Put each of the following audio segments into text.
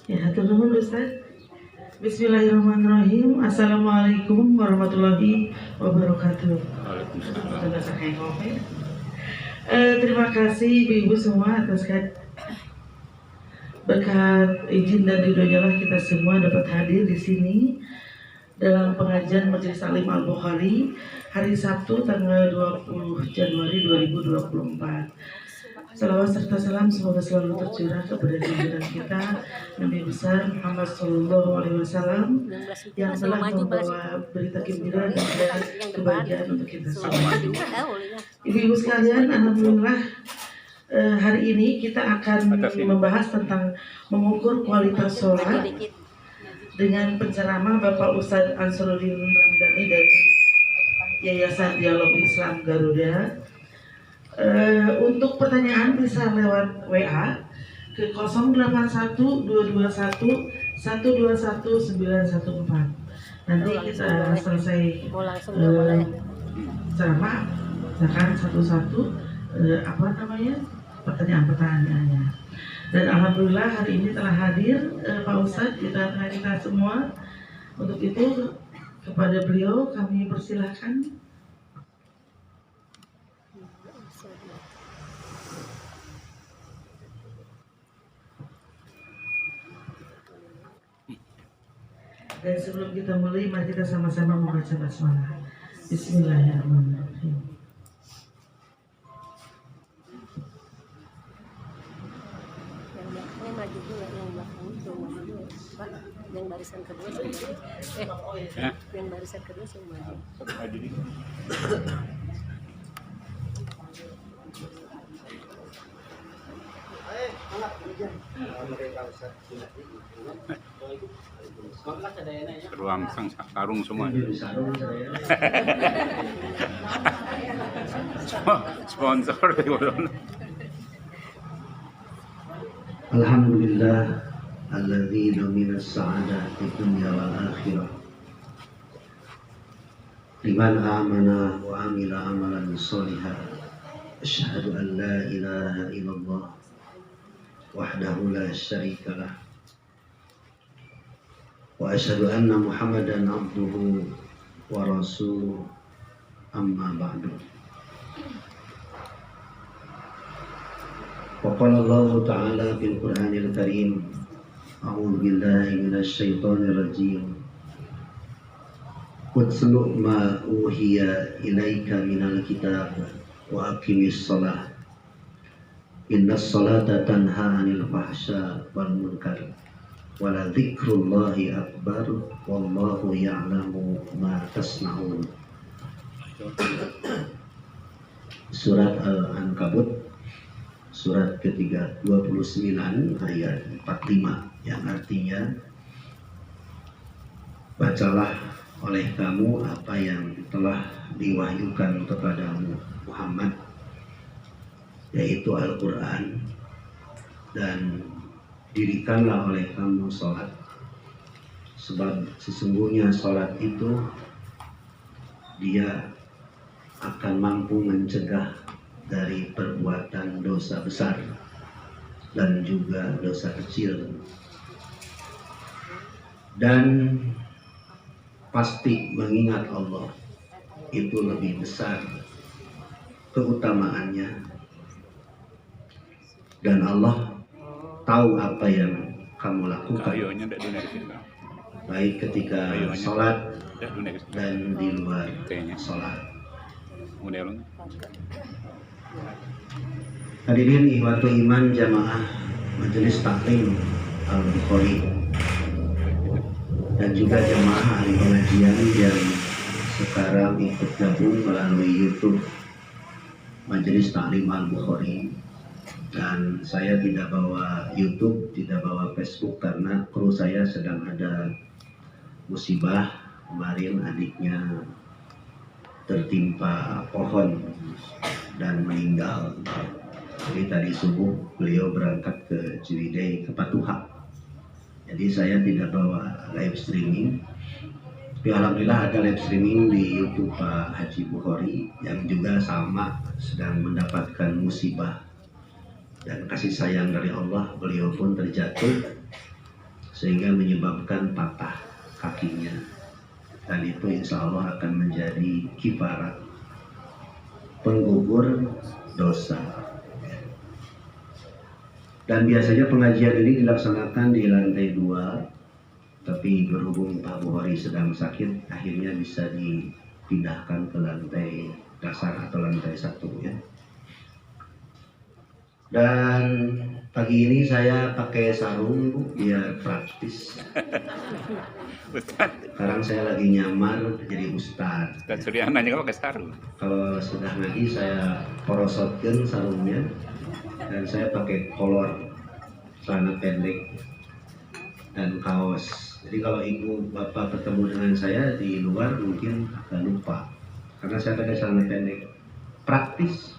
Ya, turun Ustaz. Bismillahirrahmanirrahim. Assalamualaikum warahmatullahi wabarakatuh. Terima kasih ibu-ibu semua atas berkat izin dan ridhonya kita semua dapat hadir di sini dalam pengajian Majelis Taklim Al-Bukhari hari Sabtu tanggal 20 Januari 2024. Salawat serta salam semoga selalu tercurah kepada junjungan kita Nabi besar Muhammad Sallallahu Alaihi Wasallam yang telah membawa berita gembira dan kebahagiaan untuk kita semua. Ibu-ibu sekalian, alhamdulillah hari ini kita akan membahas tentang mengukur kualitas sholat dengan penceramah Bapak Ustadz Ansarudin Ramdhani dari Yayasan Dialog Islam Garuda. Untuk pertanyaan bisa lewat WA ke 081221121914. Nanti kita selesai ceramah, misalkan satu-satu pertanyaan-pertanyaannya. Dan alhamdulillah hari ini telah hadir Pak Ustadz di tengah kita semua. Untuk itu kepada beliau kami persilahkan. Dan sebelum kita mulai, mari kita sama-sama membaca basmalah. Bismillahirrahmanirrahim. Yang barisan kedua yang barisan kedua semua. Ruang sang karung semua. Sponsor. Alhamdulillah alladzi domina sa'adah di dunia wal akhirah liman amana wa amila amalan sholihan asyhadu an la ilaha illallah wahdahu la syarika lah wa asyhadu anna muhammadan abduhu wa rasuluh amma ba'du. Waqala Allah Ta'ala fil Qur'anil Karim A'udzu billahi minasy syaithanir rajim Watslu' ma uhiya ilaika minal kitab wa aqimis shalah Innas salata tanha 'anil fahsya wal munkar wa la dzikrullahi akbar wallahu ya'lamu ma tasna'un. Surat Al-Ankabut surat ketiga 29 ayat 45 yang artinya bacalah oleh kamu apa yang telah diwahyukan kepadamu Muhammad, yaitu Al-Quran, dan dirikanlah oleh kamu sholat, sebab sesungguhnya sholat itu dia akan mampu mencegah dari perbuatan dosa besar dan juga dosa kecil, dan pasti mengingat Allah itu lebih besar keutamaannya, dan Allah tahu apa yang kamu lakukan baik ketika sholat dan di luar sholat. Hadirin ikhwatul iman jamaah Majelis Taklim Al-Bukhari dan juga jamaah ahli pengajian yang sekarang ikut gabung melalui YouTube Majelis Taklim Al-Bukhari. Dan saya tidak bawa YouTube, tidak bawa Facebook karena kru saya sedang ada musibah. Kemarin adiknya tertimpa pohon dan meninggal. Jadi tadi subuh beliau berangkat ke Ciwidey, ke Patuha. Jadi saya tidak bawa live streaming. Tapi alhamdulillah ada live streaming di YouTube Pak Haji Bukhari yang juga sama sedang mendapatkan musibah dan kasih sayang dari Allah, beliau pun terjatuh sehingga menyebabkan patah kakinya, dan itu insya Allah akan menjadi kifarat penggugur dosa. Dan biasanya pengajian ini dilaksanakan di lantai 2, tapi berhubung Pak Bukhari sedang sakit, akhirnya bisa dipindahkan ke lantai dasar atau lantai 1 ya. Dan pagi ini saya pakai sarung Bu, biar praktis. Sekarang saya lagi nyamar jadi ustadz. Ustadz Suryana juga pakai sarung. Kalau sudah ngaji saya porosotkan sarungnya, dan saya pakai kolor celana pendek dan kaos. Jadi kalau ibu bapak bertemu dengan saya di luar mungkin agak lupa, karena saya pakai celana pendek. Praktis.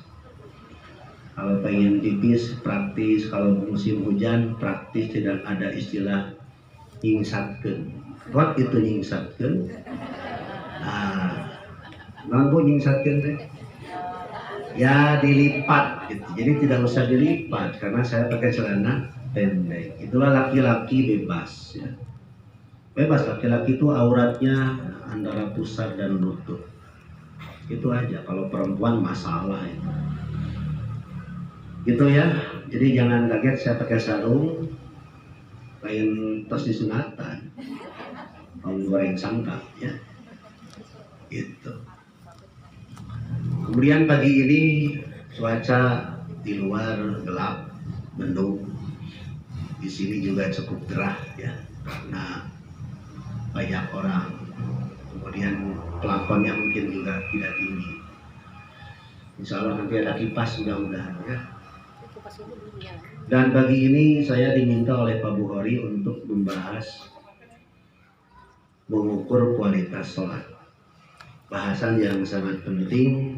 Kalau pengen pipis praktis, kalau musim hujan praktis, tidak ada istilah nyingsatkeun. What itu nyingsatkeun? Nah, mampu nyingsatkeun teh? Ya dilipat gitu. Jadi tidak usah dilipat karena saya pakai celana pendek. Itulah laki-laki bebas ya. Bebas, laki-laki itu auratnya antara pusar dan lutut. Itu aja. Kalau perempuan masalah itu. Gitu ya, jadi jangan kaget saya pakai sarung, lain tos disunatan, goreng sangkap ya, gitu. Kemudian pagi ini cuaca di luar gelap, mendung, di sini juga cukup gerah ya, karena banyak orang. Kemudian plafonnya mungkin juga tidak tinggi. Insya Allah nanti ada kipas mudah-mudahan ya. Dan pagi ini saya diminta oleh Pak Bukhari untuk membahas mengukur kualitas sholat. Bahasan yang sangat penting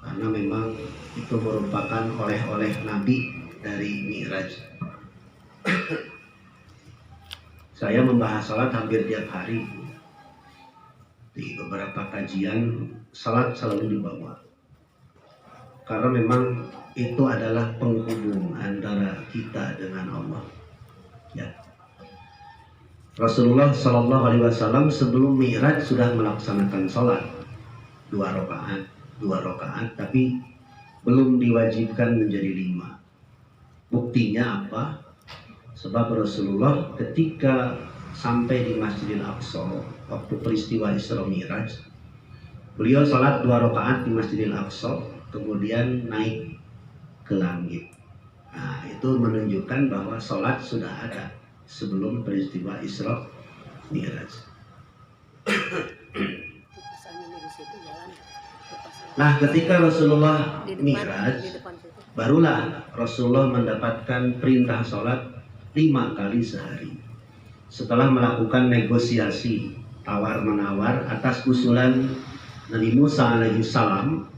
karena memang itu merupakan oleh-oleh Nabi dari Mi'raj. Saya membahas sholat hampir tiap hari. Di beberapa kajian sholat selalu dibawa. Karena memang itu adalah penghubung antara kita dengan Allah. Ya. Rasulullah Shallallahu Alaihi Wasallam sebelum Mi'raj sudah melaksanakan sholat 2 rakaat, tapi belum diwajibkan menjadi 5. Buktinya apa? Sebab Rasulullah ketika sampai di Masjidil Aqsa waktu peristiwa Isra Mi'raj, beliau sholat 2 rakaat di Masjidil Aqsa, kemudian naik ke langit. Nah, itu menunjukkan bahwa sholat sudah ada sebelum peristiwa Isra Mi'raj. Nah, ketika Rasulullah Mi'raj, barulah Rasulullah mendapatkan perintah sholat 5 kali sehari. Setelah melakukan negosiasi tawar-menawar atas usulan Nabi Musa alaihissalam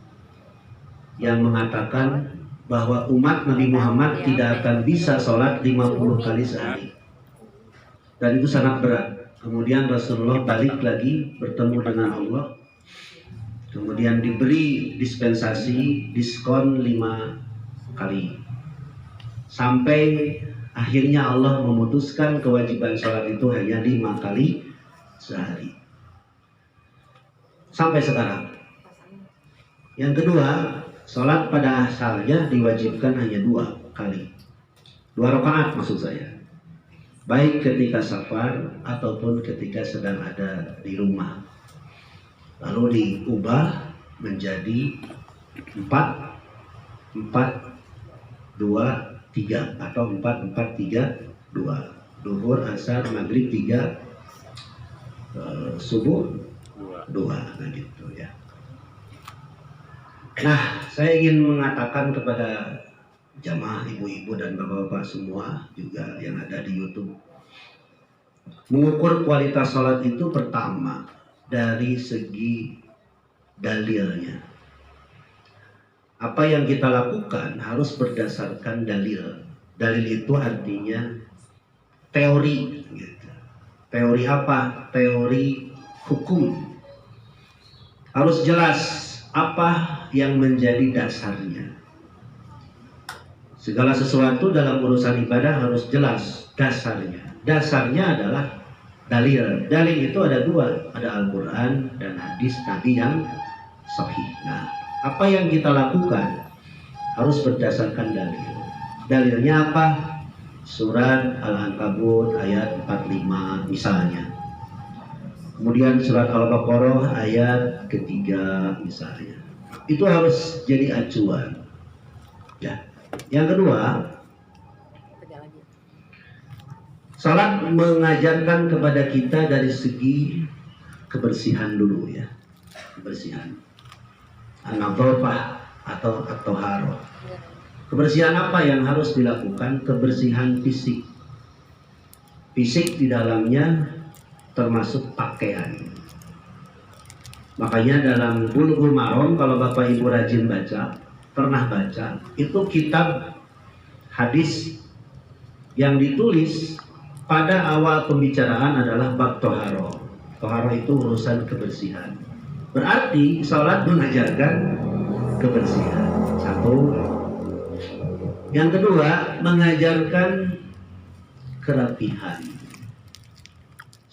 yang mengatakan bahwa umat Nabi Muhammad tidak akan bisa sholat 50 kali sehari, dan itu sangat berat. Kemudian Rasulullah balik lagi bertemu dengan Allah, kemudian diberi diskon 5 kali, sampai akhirnya Allah memutuskan kewajiban sholat itu hanya 5 kali sehari sampai sekarang. Yang kedua, sholat pada asalnya diwajibkan hanya 2 kali, 2 rakaat maksud saya, baik ketika safar ataupun ketika sedang ada di rumah. Lalu diubah menjadi 4, 2, 3 atau 4, 4, 3, 2. Duhur, asar, maghrib 3, subuh 2, nah gitu ya. Nah, saya ingin mengatakan kepada jamaah ibu-ibu dan bapak-bapak semua juga yang ada di YouTube, mengukur kualitas sholat itu pertama dari segi dalilnya. Apa yang kita lakukan harus berdasarkan dalil. Dalil itu artinya teori. Gitu. Teori apa? Teori hukum. Harus jelas apa yang menjadi dasarnya. Segala sesuatu dalam urusan ibadah harus jelas dasarnya. Dasarnya adalah dalil. Dalil itu ada dua, ada Al-Quran dan hadis Nabi yang sahih. Nah, apa yang kita lakukan harus berdasarkan dalil. Dalilnya apa? Surat Al-Ankabut ayat 45 misalnya. Kemudian surat Al-Baqarah ayat ketiga misalnya. Itu harus jadi acuan. Ya. Yang kedua, salat mengajarkan kepada kita dari segi kebersihan dulu ya. Kebersihan. An-nadhafah atau at-thaharah. Kebersihan apa yang harus dilakukan? Kebersihan fisik. Fisik di dalamnya termasuk pakaian. Makanya dalam Bulughul Maram, kalau Bapak Ibu rajin baca, pernah baca, itu kitab hadis yang ditulis pada awal pembicaraan adalah bab toharo. Toharo itu urusan kebersihan. Berarti salat mengajarkan kebersihan. Satu. Yang kedua, mengajarkan kerapihan.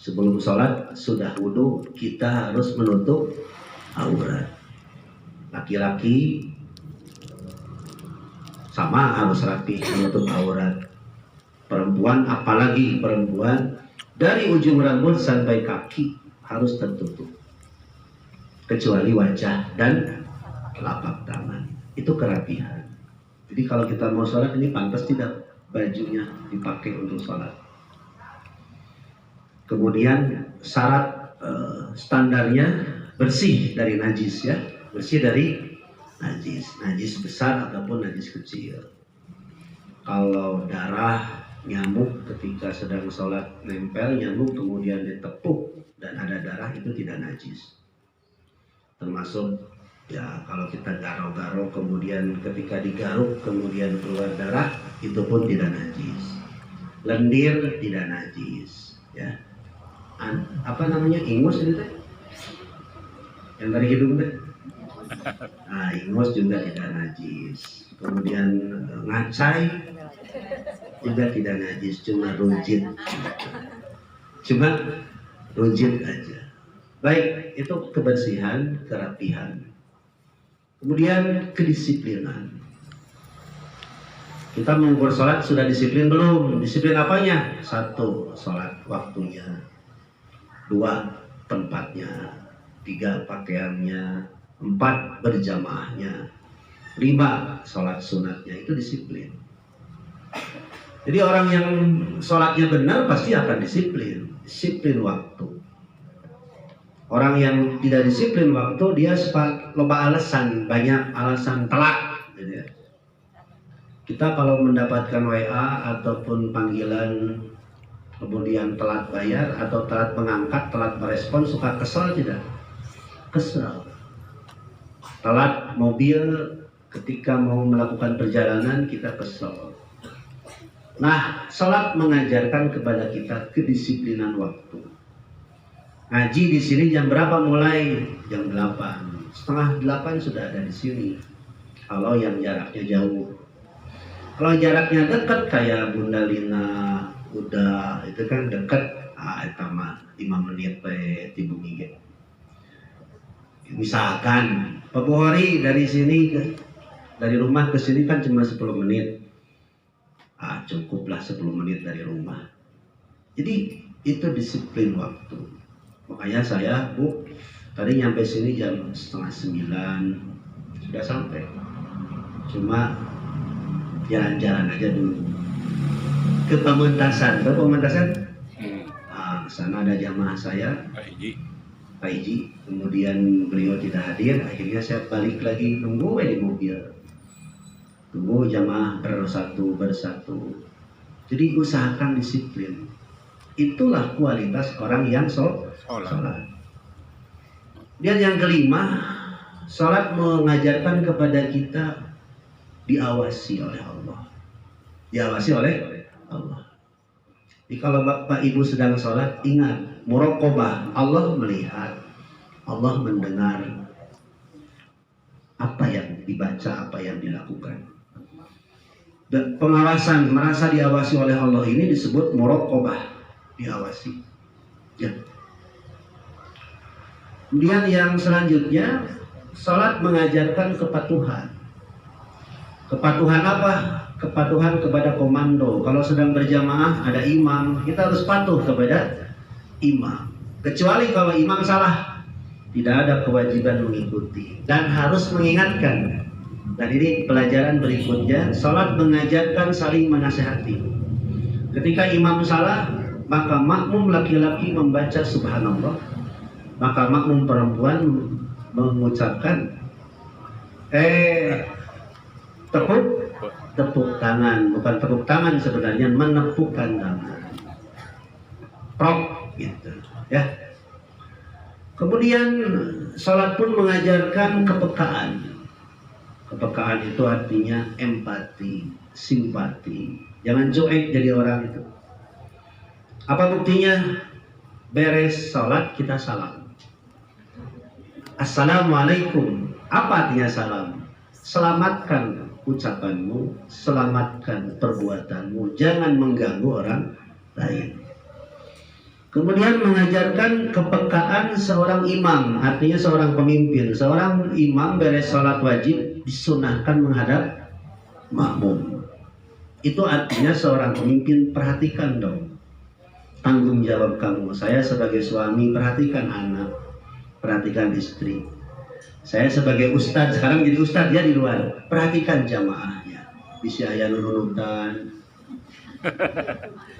Sebelum sholat sudah wudhu, kita harus menutup aurat. Laki-laki sama harus rapi menutup aurat. Perempuan, apalagi perempuan, dari ujung rambut sampai kaki harus tertutup, kecuali wajah dan telapak tangan. Itu kerapihan. Jadi kalau kita mau sholat, ini pantas tidak bajunya dipakai untuk sholat. Kemudian syarat standarnya bersih dari najis ya, bersih dari najis besar ataupun najis kecil. Kalau darah, nyamuk ketika sedang sholat nempel nyamuk kemudian ditepuk dan ada darah, itu tidak najis. Termasuk ya kalau kita garuk-garuk kemudian ketika digaruk kemudian keluar darah, itu pun tidak najis. Lendir tidak najis ya. Apa namanya, ingus itu teh yang dari hidung teh, nah ingus juga tidak najis. Kemudian ngacai juga tidak najis, cuma rujit aja. Baik, itu kebersihan, kerapihan. Kemudian kedisiplinan. Kita mengukur sholat sudah disiplin belum? Disiplin apanya? 1. Sholat waktunya. 2. Tempatnya. 3. Pakaiannya. 4. Berjamaahnya. 5. Sholat sunatnya. Itu disiplin. Jadi orang yang sholatnya benar pasti akan disiplin. Disiplin waktu. Orang yang tidak disiplin waktu, dia loba alasan, banyak alasan telat. Gitu ya. Kita kalau mendapatkan WA ataupun panggilan kemudian telat bayar atau telat mengangkat, telat merespon, suka kesel tidak? Kesel. Telat mobil ketika mau melakukan perjalanan, kita kesel. Nah, sholat mengajarkan kepada kita kedisiplinan waktu. Ngaji di sini jam berapa mulai? Jam 8. Setengah 8 sudah ada di sini. Kalau yang jaraknya jauh. Kalau jaraknya dekat kayak Bunda Lina, udah itu kan dekat, itu mah 5 menit di bumi gitu. Misalkan Pak Buhari dari sini dari rumah ke sini kan cuma 10 menit. Cukuplah 10 menit dari rumah. Jadi itu disiplin waktu. Makanya saya, Bu, tadi nyampe sini jam 8:30 sudah sampai. Cuma jalan-jalan aja dulu ke Pementasan. Ke Pementasan? Sana ada jamaah saya, Pak Iji. Kemudian beliau tidak hadir. Akhirnya saya balik lagi nunggu di mobil. Tunggu jamaah bersatu. Jadi usahakan disiplin. Itulah kualitas orang yang sholat. Dan yang kelima, sholat mengajarkan kepada kita diawasi oleh Allah. Diawasi oleh Allah. Jadi kalau Bapak Ibu sedang sholat, ingat, muraqabah, Allah melihat, Allah mendengar apa yang dibaca, apa yang dilakukan. pengawasan, merasa diawasi oleh Allah ini disebut muraqabah, diawasi. Ya. Kemudian yang selanjutnya, salat mengajarkan kepatuhan. Kepatuhan apa? Kepatuhan kepada komando. Kalau sedang berjamaah ada imam, kita harus patuh kepada imam. Kecuali kalau imam salah, tidak ada kewajiban mengikuti dan harus mengingatkan. Dan ini pelajaran berikutnya, salat mengajarkan saling menasihati. Ketika imam salah, maka makmum laki-laki membaca subhanallah, maka makmum perempuan mengucapkan tepuk tangan, bukan tepuk tangan sebenarnya, menepukkan tangan, prok gitu ya. Kemudian salat pun mengajarkan kepekaan. Kepekaan itu artinya empati, simpati. Jangan cuek jadi orang itu. Apa buktinya? Beres salat kita salam. Assalamualaikum. Apa artinya salam? Selamatkan ucapanmu, selamatkan perbuatanmu, jangan mengganggu orang lain. Kemudian mengajarkan kepekaan seorang imam, artinya seorang pemimpin. Seorang imam beres salat wajib disunahkan menghadap makmum. Itu artinya seorang pemimpin perhatikan dong tanggung jawab kamu. Saya sebagai suami perhatikan anak, perhatikan istri. Saya sebagai ustadz, sekarang jadi ustadz ya di luar, perhatikan jamaahnya. Bisa aya nurutan,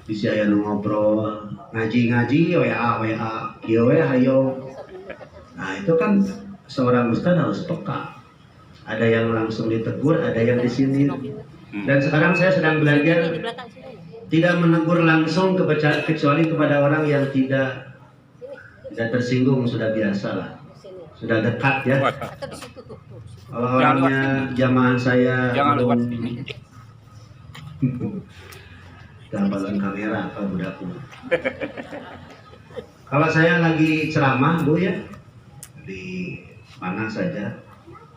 bisa aya ngobrol, ngaji WA, kieu we hayo. Nah itu kan seorang ustadz harus peka. Ada yang langsung ditegur, ada yang di sini. Dan sekarang saya sedang belajar tidak menegur langsung kecuali kepada orang yang tidak tersinggung, sudah biasa lah, sudah dekat ya. Kalau orangnya jamaah saya belum gambaran kamera kalau budakku. Kalau saya lagi ceramah Bu ya, di mana saja,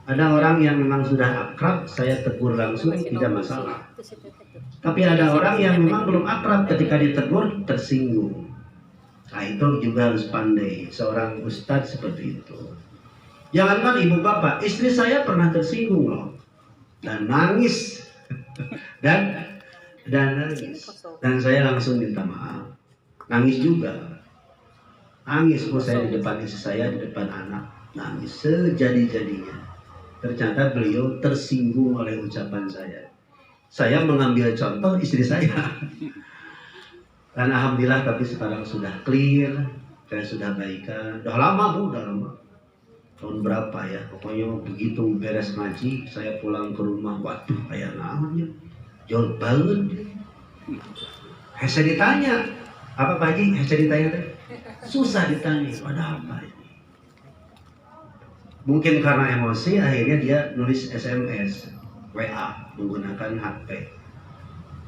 ada orang yang memang sudah akrab, saya tegur langsung tidak masalah. Tapi ada orang yang memang belum akrab, ketika ditegur tersinggung. Nah itu juga harus pandai, seorang ustadz seperti itu. Jangankan ibu bapak, istri saya pernah tersinggung loh, dan nangis dan nangis, dan saya langsung minta maaf. Nangis juga, nangis kok saya di depan istri saya, di depan anak, nangis sejadi-jadinya. Ternyata beliau tersinggung oleh ucapan saya. Saya mengambil contoh istri saya. Dan alhamdulillah tapi sekarang sudah clear, saya sudah baikan. Udah lama Bu, udah lama. Tahun berapa ya? Pokoknya begitu beres ngaji, saya pulang ke rumah, waduh aya naonnya. Jauh banget. Hese ditanya, apa Pak Haji? Hese ditanya teh. Susah ditanya, ada apa ini? Mungkin karena emosi akhirnya dia nulis SMS, WA menggunakan HP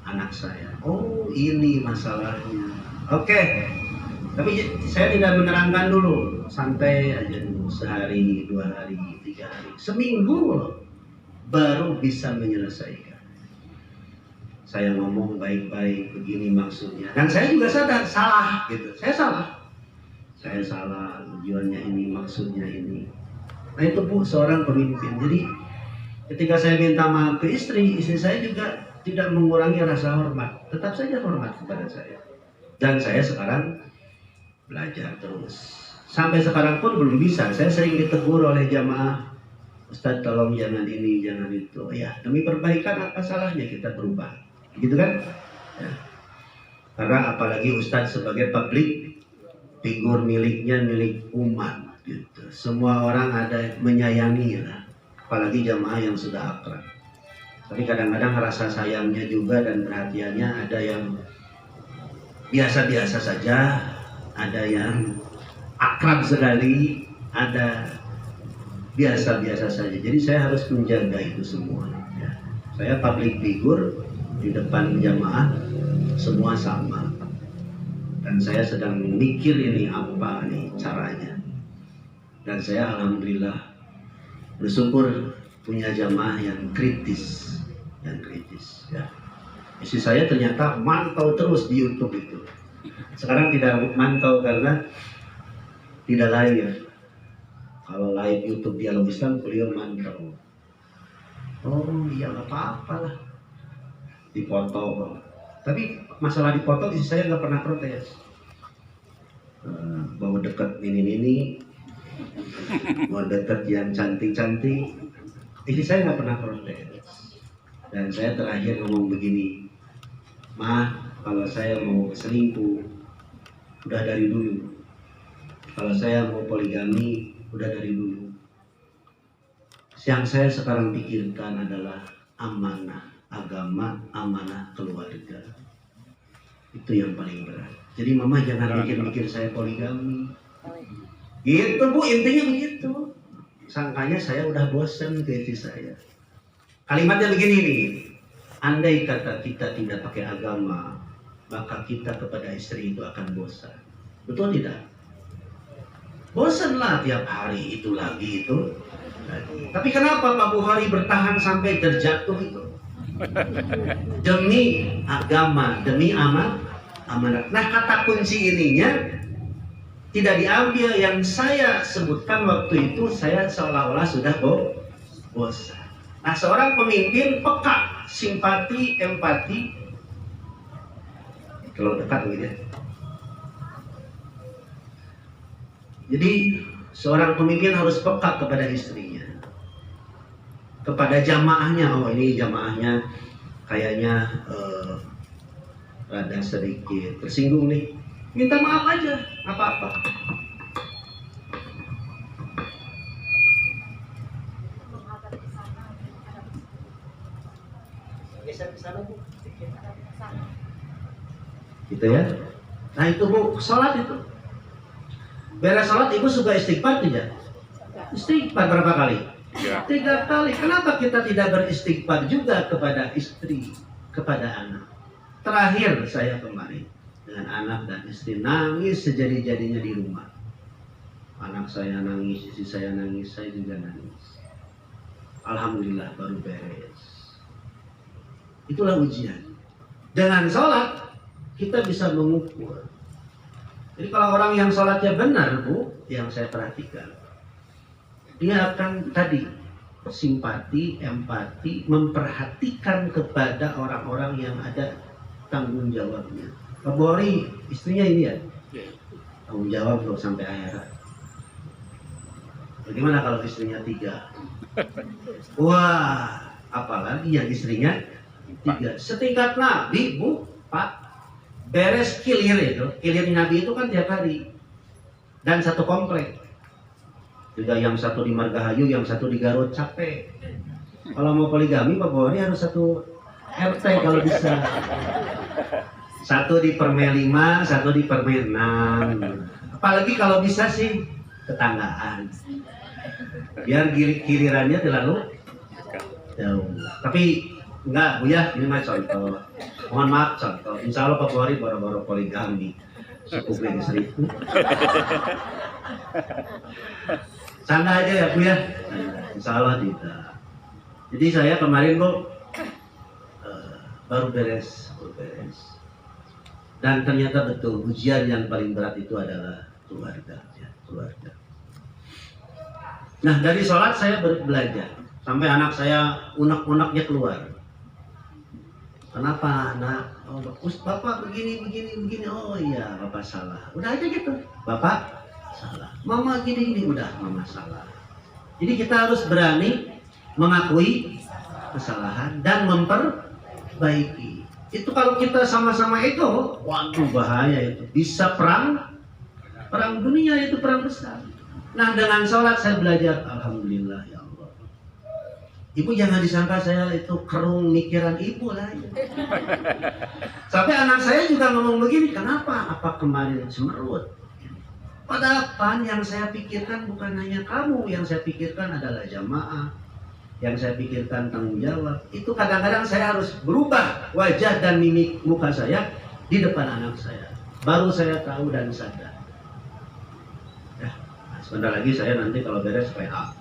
anak saya. Oh ini masalahnya. Oke. Tapi saya tidak menerangkan dulu, santai aja dulu, sehari, 2 hari, 3 hari, seminggu loh, baru bisa menyelesaikan. Saya ngomong baik-baik, begini maksudnya, dan saya juga sadar salah gitu. Saya salah, tujuannya ini, maksudnya ini. Nah itu Bu, seorang pemimpin. Jadi ketika saya minta maaf ke istri saya juga tidak mengurangi rasa hormat, tetap saja hormat kepada saya. Dan saya sekarang belajar terus. Sampai sekarang pun belum bisa. Saya sering ditegur oleh jamaah, Ustadz tolong jangan ini, jangan itu. Ya demi perbaikan apa salahnya kita berubah, gitu kan? Ya. Karena apalagi Ustadz sebagai publik figur, miliknya milik umat, gitu. Semua orang ada menyayangi lah. Apalagi jamaah yang sudah akrab. Tapi kadang-kadang rasa sayangnya juga dan perhatiannya ada yang biasa-biasa saja, ada yang akrab sekali, ada biasa-biasa saja. Jadi saya harus menjaga itu semua. Ya. Saya public figure di depan jamaah semua sama. Dan saya sedang mikir ini apa nih caranya. Dan saya alhamdulillah bersyukur punya jamaah yang kritis, ya. Istri saya ternyata mantau terus di YouTube itu. Sekarang tidak mantau karena tidak live. Kalau live YouTube Dialog Islam, beliau mantau. Oh iya, nggak apa-apa lah, dipotong. Tapi masalah dipotong, istri saya nggak pernah protes. Mau deket ini, mau deket yang cantik-cantik, istri saya nggak pernah protes. Dan saya terakhir ngomong begini, "Ma, kalau saya mau selingkuh, udah dari dulu. Kalau saya mau poligami, udah dari dulu. Yang saya sekarang pikirkan adalah amanah agama, amanah keluarga. Itu yang paling berat. Jadi mama jangan mikir-mikir saya poligami." Gitu Bu, intinya begitu. Sangkanya saya udah bosan ke istri saya. Kalimatnya begini nih, andai kata kita tidak pakai agama, maka kita kepada istri itu akan bosan. Betul tidak? Bosanlah tiap hari itu lagi itu lagi. Tapi kenapa Pak Bukhari bertahan sampai terjatuh itu? Demi agama, demi amanat. Nah, kata kunci ininya tidak diambil yang saya sebutkan waktu itu. Saya seolah-olah sudah bosan. Nah, seorang pemimpin peka, simpati, empati. Kalau dekat gitu. Jadi seorang pemimpin harus peka kepada istrinya, kepada jamaahnya. Oh, ini jamaahnya kayaknya rada sedikit tersinggung nih, minta maaf aja, apa-apa. Gitu ya. Nah itu Bu, sholat itu. Beres sholat ibu suka istighfar tidak? Istighfar berapa kali? 3 kali. Kenapa kita tidak beristighfar juga kepada istri, kepada anak? Terakhir saya kemarin dengan anak dan istri nangis sejadi-jadinya di rumah. Anak saya nangis, istri saya nangis, saya juga nangis. Alhamdulillah baru beres. Itulah ujian. Dengan sholat kita bisa mengukur. Jadi kalau orang yang sholatnya benar Bu, yang saya perhatikan, dia akan tadi simpati, empati, memperhatikan kepada orang-orang yang ada tanggung jawabnya. Pak Bukhari istrinya ini ya, tanggung jawab loh sampai akhirat. Bagaimana kalau istrinya 3? Wah, apalagi yang istrinya 3. Setingkat Nabi Bu, Pak. Beres kilir itu, kilir Nabi itu kan tiap hari. Dan satu komplek. Juga yang satu di Margahayu, yang satu di Garut, capek. Kalau mau poligami Pak Bukhari harus satu RT kalau bisa. Satu di Permen 5, satu di Permen 6. Apalagi kalau bisa sih tetanggaan. Biar gilirannya terlalu jauh. Tapi enggak Bu ya, ini mah contoh. Mohon maaf contoh. Insya Allah Pak Bukhari baru-baru poligami. Suku beli seribu. Canda aja ya Bu ya. Insya Allah tidak. Jadi saya kemarin Bu baru beres. Dan ternyata betul ujian yang paling berat itu adalah keluarga. Ya, keluarga. Nah dari sholat saya belajar. Sampai anak saya unek-uneknya keluar. Kenapa nak? Oh, Bapak begini. Oh iya, Bapak salah. Udah aja gitu. Bapak salah. Mama gini. Udah, Mama salah. Jadi kita harus berani mengakui kesalahan dan memperbaiki. Itu kalau kita sama-sama itu, waduh bahaya itu. Bisa perang dunia itu perang besar. Nah dengan sholat saya belajar, alhamdulillah ya Allah. Ibu jangan disangka saya itu kerung mikiran ibu lah. Sampai anak saya juga ngomong begini, kenapa? Apa kemarin cemerut? Padahal yang saya pikirkan bukan hanya kamu, yang saya pikirkan adalah jamaah, yang saya pikirkan tanggung jawab. Itu kadang-kadang saya harus berubah wajah dan mimik muka saya di depan anak saya. Baru saya tahu dan sadar. Ya, sebentar lagi saya nanti kalau beres PA.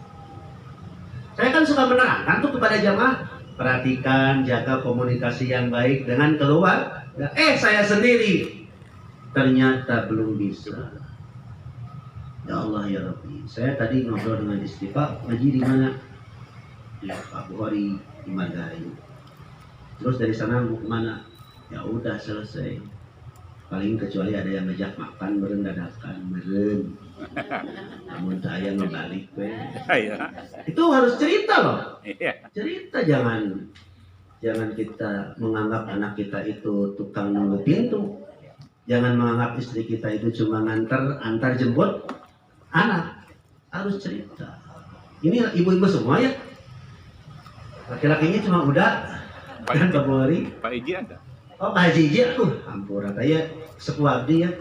Saya kan suka menerangkan tuh kepada jamaah, perhatikan, jaga komunikasi yang baik dengan keluar. Saya sendiri ternyata belum bisa. Ya Allah ya Rabbi, saya tadi ngobrol dengan istri, Pak, ngaji di mana? Ya Pak Bukhari di Margahayu. Terus dari sana mau kemana? Ya udah selesai. Paling kecuali ada yang ngajak makan meren dadakan meren. Namun saya ngebalik itu harus cerita loh. Cerita, jangan kita menganggap anak kita itu tukang nunggu pintu. Jangan menganggap istri kita itu cuma antar jemput anak. Harus cerita. Ini ibu-ibu semua ya. Laki-lakinya cuma udah dan Pak Bukhari. Pak Iji ada. Oh, Pak Haji Iji, ampura saya sepuh abdi ya.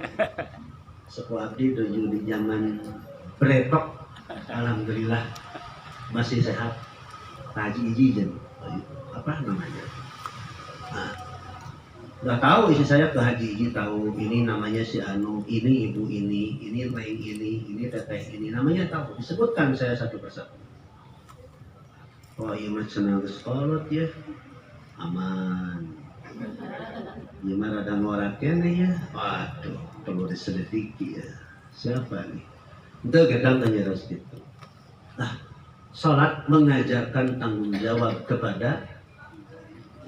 Sepuh abdi dulu di zaman beretok. Alhamdulillah masih sehat. Pak Haji Iji apa namanya? Nah, udah tahu istri saya ke Haji Iji, tahu ini namanya si Anu, ini ibu ini Neng ini teteh ini, namanya tahu. Disebutkan saya satu persatu. Oh iya mah senang sekolah ya. Aman. Gimana ada ngorak kene ya? Waduh, perlu diselidiki ya. Siapa nih? Itu kita tanya harus gitu. Nah, sholat mengajarkan tanggung jawab kepada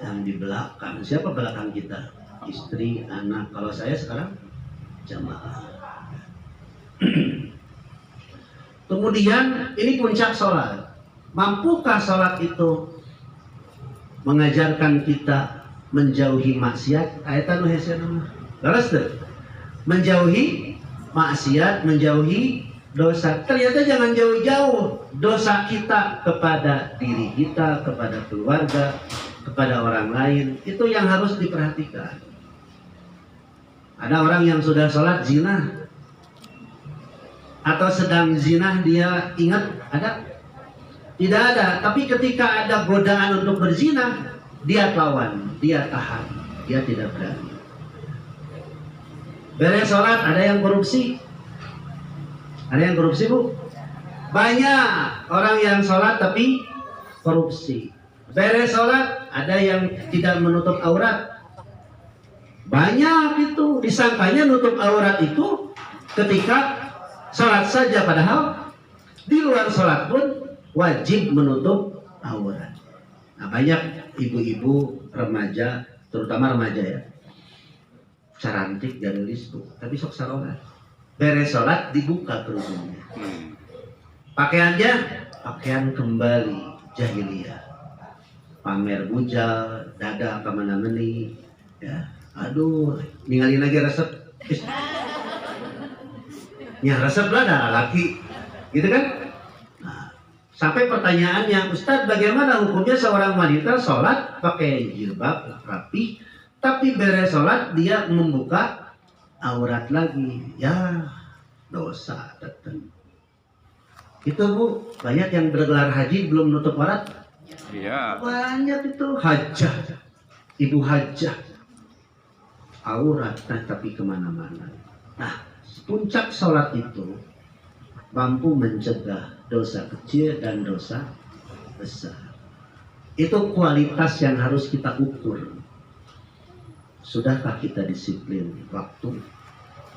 yang di belakang. Siapa belakang kita? Istri, anak. Kalau saya sekarang jamaah. Kemudian ini puncak sholat. Mampukah sholat itu mengajarkan kita menjauhi maksiat? Ayatan Nuhesian menjauhi maksiat, menjauhi dosa. Ternyata jangan jauh-jauh dosa kita kepada diri kita, kepada keluarga, kepada orang lain. Itu yang harus diperhatikan. Ada orang yang sudah sholat zina, atau sedang zina dia ingat ada? Tidak ada. Tapi ketika ada godaan untuk berzina, dia lawan, dia tahan, dia tidak berani. Beres sholat ada yang korupsi. Ada yang korupsi, Bu? Banyak orang yang sholat tapi korupsi. Beres sholat ada yang tidak menutup aurat. Banyak itu. Disangkanya nutup aurat itu ketika sholat saja, padahal di luar sholat pun wajib menutup aurat. Nah, banyak ibu-ibu remaja, terutama remaja ya, cantik garis bu, tapi sok sarongan. Beres sholat dibuka kerudungnya. Pakaiannya pakaian kembali jahiliyah. Pamer bujal, dada kemana-mana, ya. Aduh, ninggalin lagi resep. Ya resep lah ada laki, gitu kan? Sampai pertanyaannya, Ustadz bagaimana hukumnya seorang wanita sholat pakai jilbab rapi, tapi beres sholat dia membuka aurat lagi? Ya dosa tetap. Itu Bu, banyak yang bergelar haji belum nutup aurat. Iya. Banyak itu hajah, ibu hajah, aurat tapi kemana-mana. Nah, puncak sholat itu mampu mencegah dosa kecil dan dosa besar. Itu kualitas yang harus kita ukur. Sudahkah kita disiplin waktu,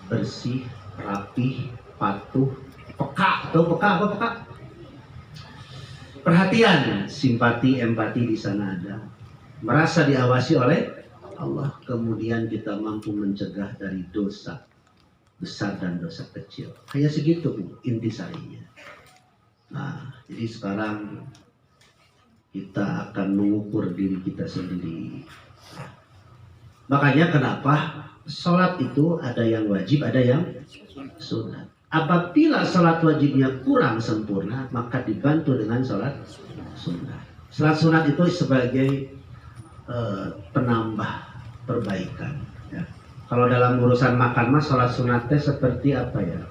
bersih, rapih, patuh, peka? Tahu peka apa peka? Perhatian, simpati, empati di sana ada. Merasa diawasi oleh Allah. Kemudian kita mampu mencegah dari dosa besar dan dosa kecil. Kayak segitu Bu, intisarinya. Nah, jadi sekarang kita akan mengukur diri kita sendiri. Makanya kenapa sholat itu ada yang wajib, ada yang sunat. Apabila sholat wajibnya kurang sempurna, maka dibantu dengan sholat sunat. Sholat sunat itu sebagai penambah perbaikan. Ya. Kalau dalam urusan makan mas, sholat sunatnya seperti apa ya?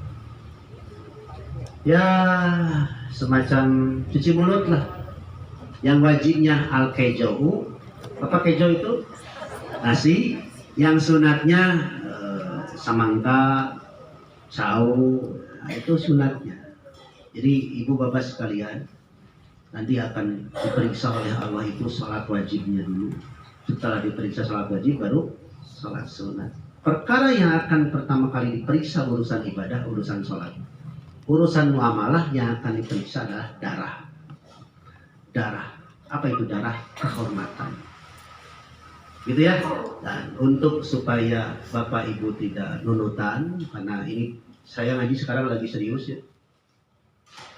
Ya semacam cuci mulut lah. Yang wajibnya al-kejau. Apa kejau itu? Nasi. Yang sunatnya samangka, cau. Nah, itu sunatnya. Jadi ibu bapak sekalian, nanti akan diperiksa oleh Allah itu salat wajibnya dulu. Setelah diperiksa salat wajib baru salat sunat. Perkara yang akan pertama kali diperiksa urusan ibadah, urusan salat. Urusan muamalah yang akan diperiksa adalah darah. Darah. Apa itu darah? Kehormatan. Gitu ya. Dan untuk supaya Bapak Ibu tidak nunutan, karena ini saya ngaji sekarang lagi serius ya.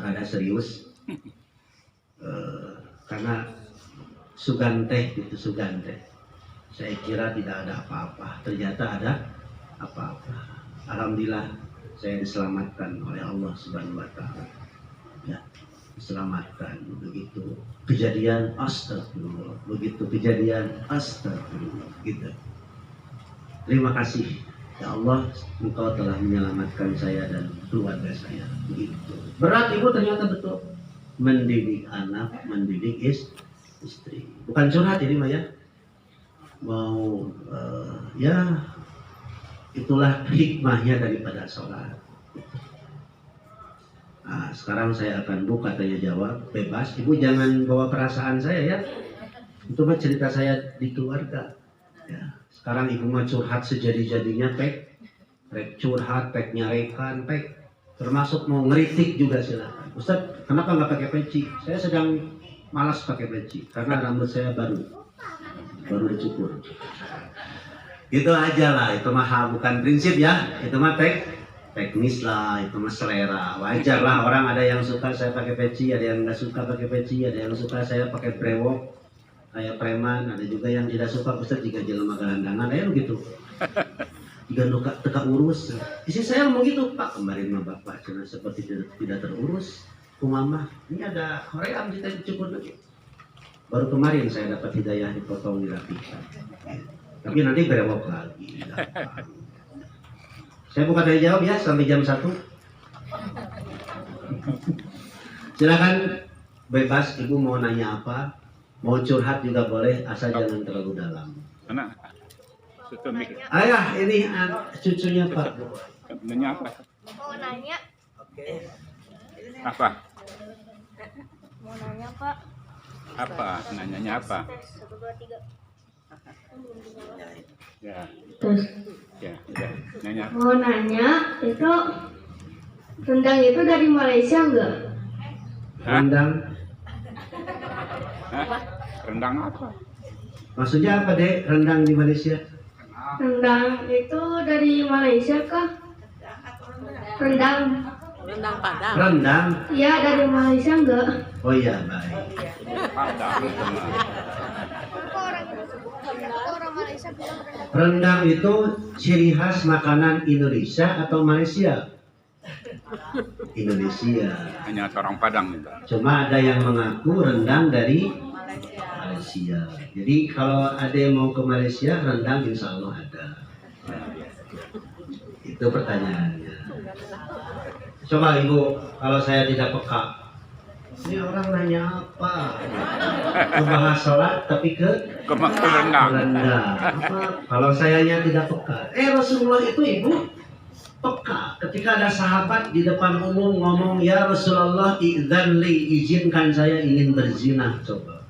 Ada serius. Karena suganteh gitu, suganteh. Saya kira tidak ada apa-apa. Ternyata ada apa-apa. Alhamdulillah saya diselamatkan oleh Allah Subhanahu wa taala. Ya, diselamatkan. Begitu kejadian astagfirullah. Begitu kejadian astagfirullah. Gitu. Terima kasih ya Allah, Engkau telah menyelamatkan saya dan keluarga saya. Begitu. Berat Ibu ternyata betul. Mendidik anak, mendidik istri. Bukan curhat ini Mah ya. Mau ya itulah hikmahnya daripada sholat. Nah, sekarang saya akan buka tanya jawab bebas. Ibu jangan bawa perasaan saya ya. Itu mah cerita saya di keluarga. Ya. Sekarang ibu mah curhat sejadi-jadinya pek curhat, pek nyarekan, pek termasuk mau ngeritik juga silakan. Ustaz, kenapa nggak pakai peci? Saya sedang malas pakai peci karena rambut saya baru dicukur. Itu aja lah, itu mah bukan prinsip ya, itu mah teknis lah, itu mah selera. Wajar lah, orang ada yang suka saya pakai peci, ada yang nggak suka pakai peci, ada yang suka saya pakai brewok kayak preman, ada juga yang tidak suka Ustaz jika jelema gelandangan, begitu. Jika teka urus, isi saya ngomong gitu, Pak kemarin mah Bapak cuma seperti tidak terurus, kumamah, ini ada korea kita dicukur lagi. Baru kemarin saya dapat hidayah dipotong dirapikan. Tapi nanti berewok lagi. Saya buka dari jawab ya sampai jam 1. Silakan bebas Ibu mau nanya apa, mau curhat juga boleh, asal jangan terlalu dalam. Mana? Ayah ini cucunya Pak. Nanya apa? Mau nanya. Apa? Mau nanya Pak. Apa? Nanyanya apa? 1, 2, 3. Ya. Terus Ya. Nanya. mau nanya itu rendang itu dari Malaysia enggak? Rendang. Hah? Rendang apa? Maksudnya apa Dek? Rendang di Malaysia? Rendang itu dari Malaysia kah? Rendang. Rendang Padang. Rendang. Iya dari Malaysia enggak? Oh iya baik. Padang. Orang Malaysia bilang rendang. Rendang itu ciri khas makanan Indonesia atau Malaysia? Indonesia. Hanya orang Padang itu. Cuma ada yang mengaku rendang dari Malaysia. Jadi kalau ada yang mau ke Malaysia, rendang insya Allah ada. Itu pertanyaannya. Coba Ibu, kalau saya tidak peka, ini orang nanya apa? Membahas sholat tapi ke Kemakan rendang. rendang. Kalau sayanya tidak peka. Rasulullah itu Ibu peka. Ketika ada sahabat di depan umum ngomong, ya Rasulullah idzan li, izinkan saya ingin berzina. Coba.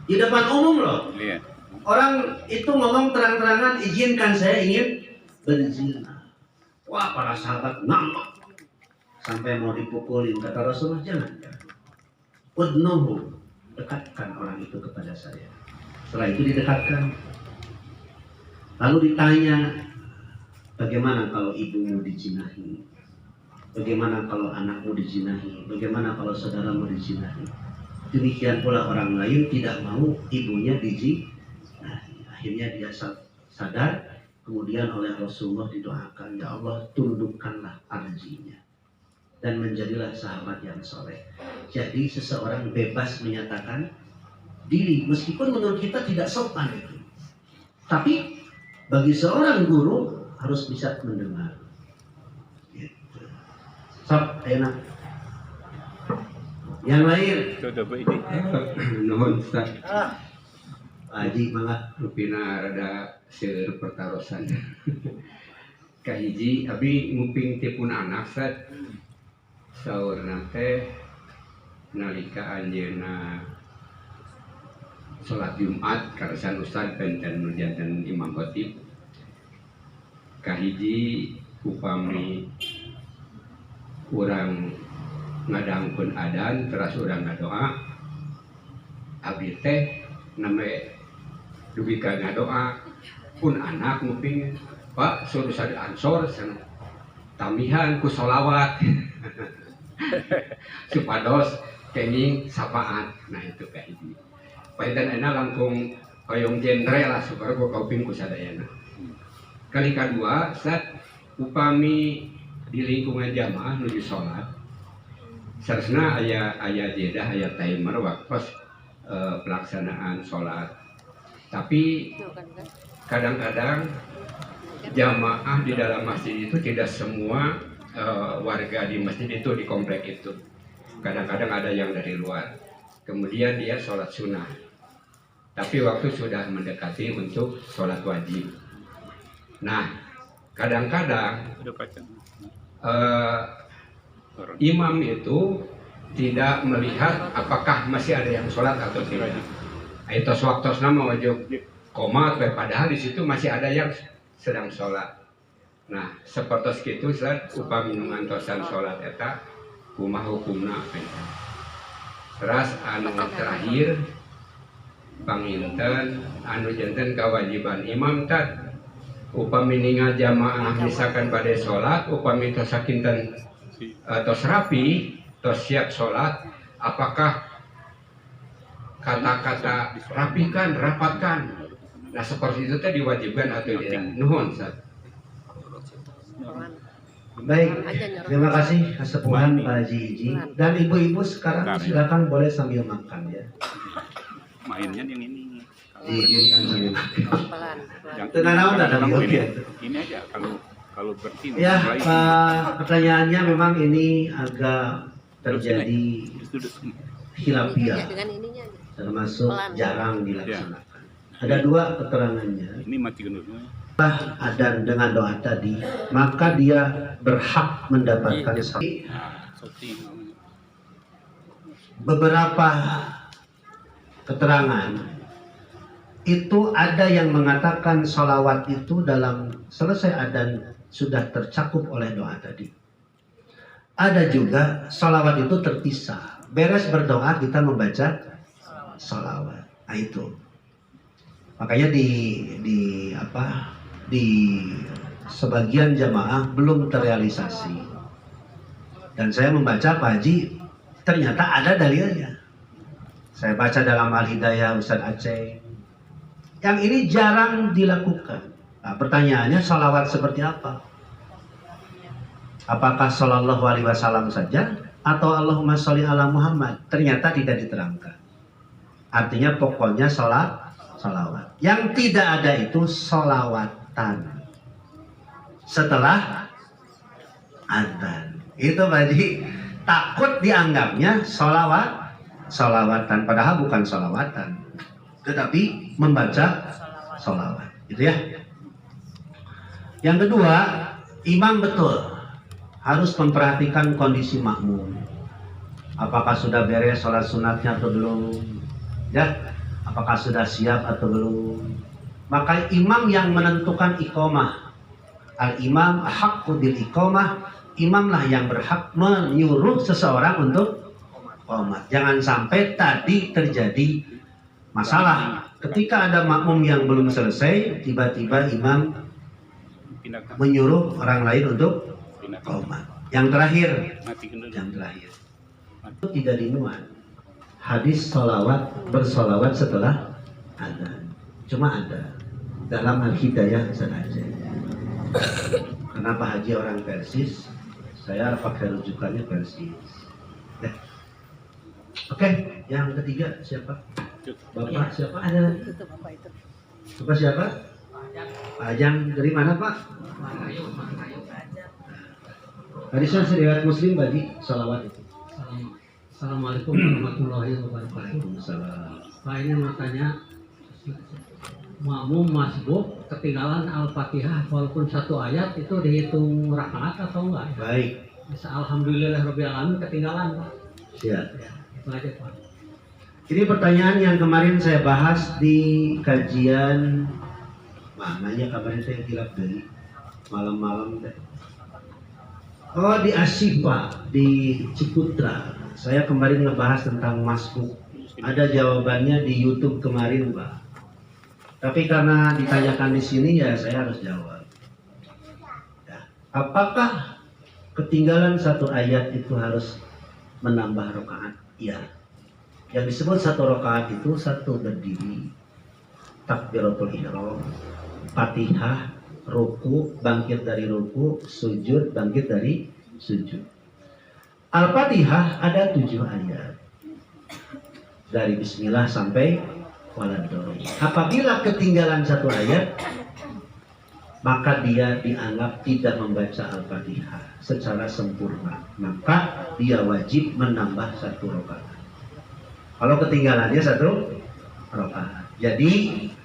Di depan umum loh. Lihat. Orang itu ngomong terang-terangan, izinkan saya ingin berzina. Wah, para sahabat ngambek. Sampai mau dipukulin, kata Rasulullah, jangan. Udnuhu, dekatkan orang itu kepada saya. Setelah itu didekatkan. Lalu ditanya, bagaimana kalau ibumu dijinahi? Bagaimana kalau anakmu dijinahi? Bagaimana kalau saudaramu dijinahi? Demikian pula orang lain tidak mau ibunya dijinahi. Akhirnya dia sadar, kemudian oleh Rasulullah didoakan, ya Allah tundukkanlah arzinya. Dan menjadilah sahabat yang soleh. Jadi seseorang bebas menyatakan diri, meskipun menurut kita tidak sopan itu. Tapi bagi seorang guru harus bisa mendengar. Gitu. Sob, enak. Yang lain. Sudah ini. Nuhun Ustaz. Haji mangga. Rupina rada seueur pertarosan. Kahiji abi nguping tipun anak Ustaz. Saurna teh nalika anjeunna salat Jumat karasan ustad penten nu janten imam khatib kahiji upami urang ngadangkeun adan teras urang ngadoa abdi teh name dugi ka ngadoa pun anak nguping Pak suruh sada ansor sana tamihan ku sholawat supados kenging sapaan. Nah itu kahiji paedan enak langkung hoyong genre lah supaya gua kauping ku sadayana. Kali kedua saat upami di lingkungan jamaah nuju sholat saresna aya jeda aya timer waktu pelaksanaan sholat, tapi kadang-kadang jamaah di dalam masjid itu tidak semua warga di masjid itu di komplek itu, kadang-kadang ada yang dari luar, kemudian dia sholat sunnah tapi waktu sudah mendekati untuk sholat wajib. Nah kadang-kadang imam itu tidak melihat apakah masih ada yang sholat atau tidak. Itu waktu nama wajib komat, padahal di situ masih ada yang sedang sholat. Nah seperti itu saat upami ngantosan sholat eta kumaha hukumna. Terus anu terakhir panginten anu janten kewajiban imam tad upami ningal jamaah misalkan pada sholat upami tos sakinten tos rapi tos siap sholat, apakah kata-kata rapikan rapatkan, nah seperti itu tadi diwajibkan atau tidak. Nuhun Ustaz. Baik, terima kasih kesepuhan Pak Haji Iji dan ibu-ibu sekarang silakan boleh sambil makan ya. Mainnya yang ini. Iya, sambil makan. Yang Tenang ada ini aja kalau bersih. Ya, Pak, pertanyaannya memang ini agak terjadi khilafiyah, termasuk jarang dilaksanakan. Ada dua keterangannya. Ini mati gendutnya. Setelah adan dengan doa tadi, maka dia berhak mendapatkan satu. Beberapa keterangan itu ada yang mengatakan sholawat itu dalam selesai adan sudah tercakup oleh doa tadi. Ada juga sholawat itu terpisah, beres berdoa kita membaca sholawat. Nah itu makanya di sebagian jamaah belum terrealisasi, dan saya membaca Pak Haji ternyata ada dalilnya. Saya baca dalam Al-Hidayah Ustaz Aceh, yang ini jarang dilakukan. Nah, pertanyaannya sholawat seperti apa? Apakah sallallahu alaihi wasallam saja atau Allahumma sholli ala Muhammad? Ternyata tidak diterangkan. Artinya pokoknya sholawat. Yang tidak ada itu sholawatan setelah adzan. Itu Baji takut dianggapnya sholawatan, padahal bukan sholawatan, tetapi membaca sholawat. Gitu ya. Yang kedua, imam betul harus memperhatikan kondisi makmum. Apakah sudah beres sholat sunatnya atau belum? Ya, apakah sudah siap atau belum? Maka imam yang menentukan iqamah. Al-imam haqqu bil iqamah. Imamlah yang berhak menyuruh seseorang untuk qomat. Jangan sampai tadi terjadi masalah. Ketika ada makmum yang belum selesai, tiba-tiba imam menyuruh orang lain untuk qomat. Yang terakhir, itu tidak dimuat hadis sholawat bersolawat setelah adzan. Cuma ada dalam Al-Hidayah saja. Kenapa Haji orang Persis? Saya pakai rujukannya Persis. Ya. Oke, yang ketiga siapa? Bapak siapa? Ada Bapak siapa? Pak Ajang dari mana Pak? Hadisnya riwayat Muslim bagi salawat itu. Assalamualaikum warahmatullahi wabarakatuh. Pak, ini makanya makmum masbuk ketinggalan Al-Fatihah walaupun satu ayat itu dihitung rakaat atau enggak? Baik. Bisa alhamdulillahirabbil alamin ketinggalan Pak. Siap. Itu aja Pak. Ini pertanyaan yang kemarin saya bahas di kajian mananya kabarnya saya hilap dari malam-malam teh. Oh di Asipa di Ciputra. Saya kemarin ngebahas tentang masbuk. Ada jawabannya di YouTube kemarin, Pak. Tapi karena ditanyakan di sini ya saya harus jawab. Ya. Apakah ketinggalan satu ayat itu harus menambah rakaat? Iya. Yang disebut satu rakaat itu satu berdiri, takbiratul ihram, Fatihah, ruku, bangkit dari ruku, sujud, bangkit dari sujud. Al-Fatihah ada 7 ayat. Dari bismillah sampai waladhdallin. Apabila ketinggalan satu ayat, maka dia dianggap tidak membaca Al-Fatihah secara sempurna. Maka dia wajib menambah satu rakaat. Kalau ketinggalannya satu rakaat. Jadi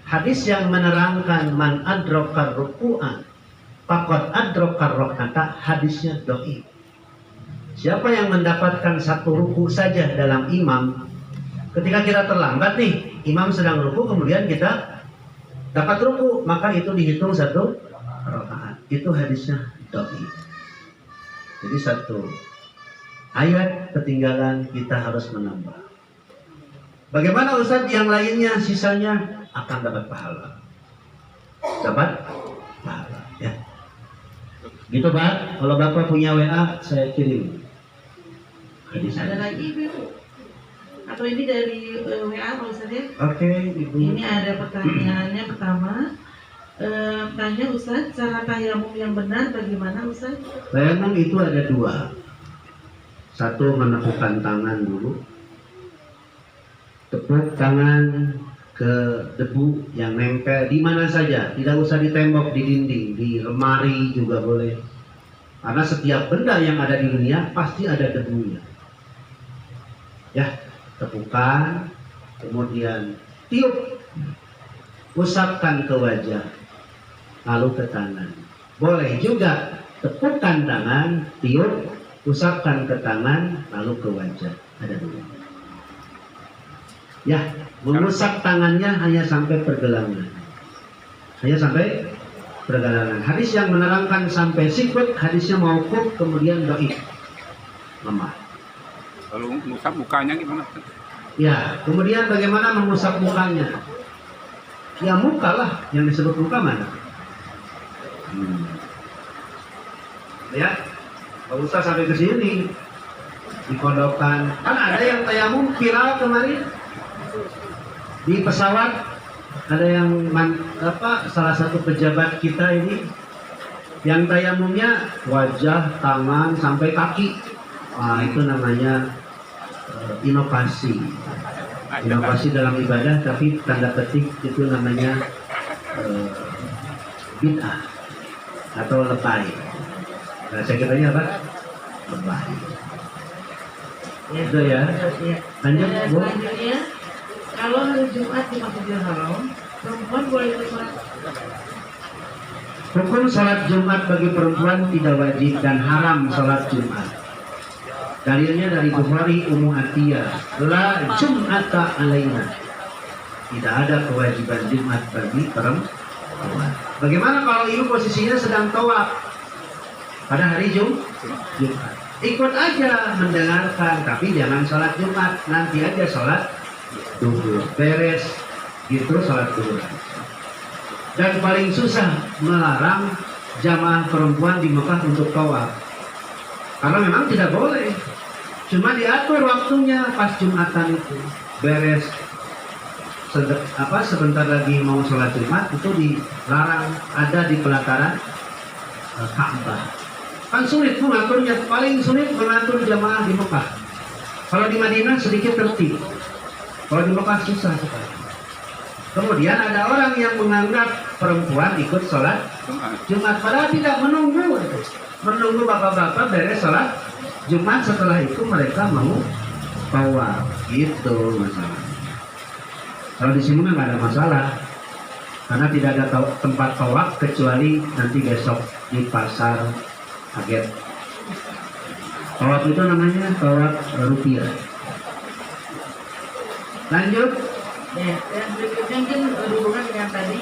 hadis yang menerangkan man adrokar ruku'an faqad adrokar rakaata hadisnya dhaif. Siapa yang mendapatkan satu ruku saja dalam imam, ketika kita terlambat nih, imam sedang ruku kemudian kita dapat ruku, maka itu dihitung satu rakaat. Itu hadisnya dhaif. Jadi satu ayat ketinggalan kita harus menambah. Bagaimana Ustaz yang lainnya sisanya akan dapat pahala. Dapat pahala ya. Gitu Pak, kalau Bapak punya WA saya kirim. Ada lagi Ibu? Atau ini dari WA Pak Ustaz ya? Oke, Ibu. Ini ada pertanyaannya pertama. Tanya Ustaz, cara tayamum yang benar bagaimana Ustaz? Tayamum itu ada 2. Satu menepukkan tangan dulu. Tepuk tangan ke debu yang nempel di mana saja, tidak usah di tembok, di dinding, di lemari juga boleh. Karena setiap benda yang ada di dunia pasti ada debunya. Ya, tepukan, kemudian tiup, usapkan ke wajah, lalu ke tangan. Boleh juga tepukan tangan, tiup, usapkan ke tangan, lalu ke wajah. Ada 2. Ya, mengusap tangannya hanya sampai pergelangan. Hanya sampai pergelangan. Hadis yang menerangkan sampai sikut, hadisnya mauquf, kemudian dhaif. Lemah. Kalau ngusap mukanya gimana? Ya, kemudian bagaimana mengusap mukanya? Ya muka lah, yang disebut muka mana? Ya, kalau usah sampai ke sini, dikodokkan. Kan ada yang tayamum viral kemarin. Di pesawat ada yang salah satu pejabat kita ini yang tayamumnya wajah, tangan sampai kaki. Wah, itu namanya inovasi. Inovasi dalam ibadah, tapi tanda petik itu namanya bid'ah atau lebay. Nah, saya kitanya apa? Lebay. Itu ya. Lanjut, Bu. Selanjutnya, kalau hari Jumat di Masjidil Haram, perempuan boleh ikut sholat? Rukun sholat Jumat bagi perempuan tidak wajib dan haram sholat Jumat. Dalilnya dari Bukhari Ummu Atiyah, la Jum'ata alaina. Tidak ada kewajiban Jumat bagi perempuan. Bagaimana kalau ibu posisinya sedang tawaf pada hari Jumat? Ikut aja mendengarkan, tapi jangan sholat Jumat. Nanti aja sholat duhur, beres gitu sholat duhur. Dan paling susah melarang jamaah perempuan di Mekah untuk tawaf, karena memang tidak boleh. Cuma diatur waktunya pas Jumatan itu beres. Sebentar lagi mau sholat Jumat itu dilarang ada di pelataran Ka'bah. Kan sulit mengaturnya, paling sulit mengatur jamaah di Mekah. Kalau di Madinah sedikit tertib. Kalau di Mekah susah sekali. Kemudian ada orang yang menganggap perempuan ikut sholat Jumat, padahal tidak menunggu. Menunggu bapak-bapak beres sholat Jumat, setelah itu mereka mau tawaf. Gitu masalah. Kalau di sini memang ada masalah, karena tidak ada tempat tawaf kecuali nanti besok di pasar Aget. Tawaf itu namanya tawaf rupiah. Lanjut. Ya, yang berikutnya mungkin berhubungan dengan tadi.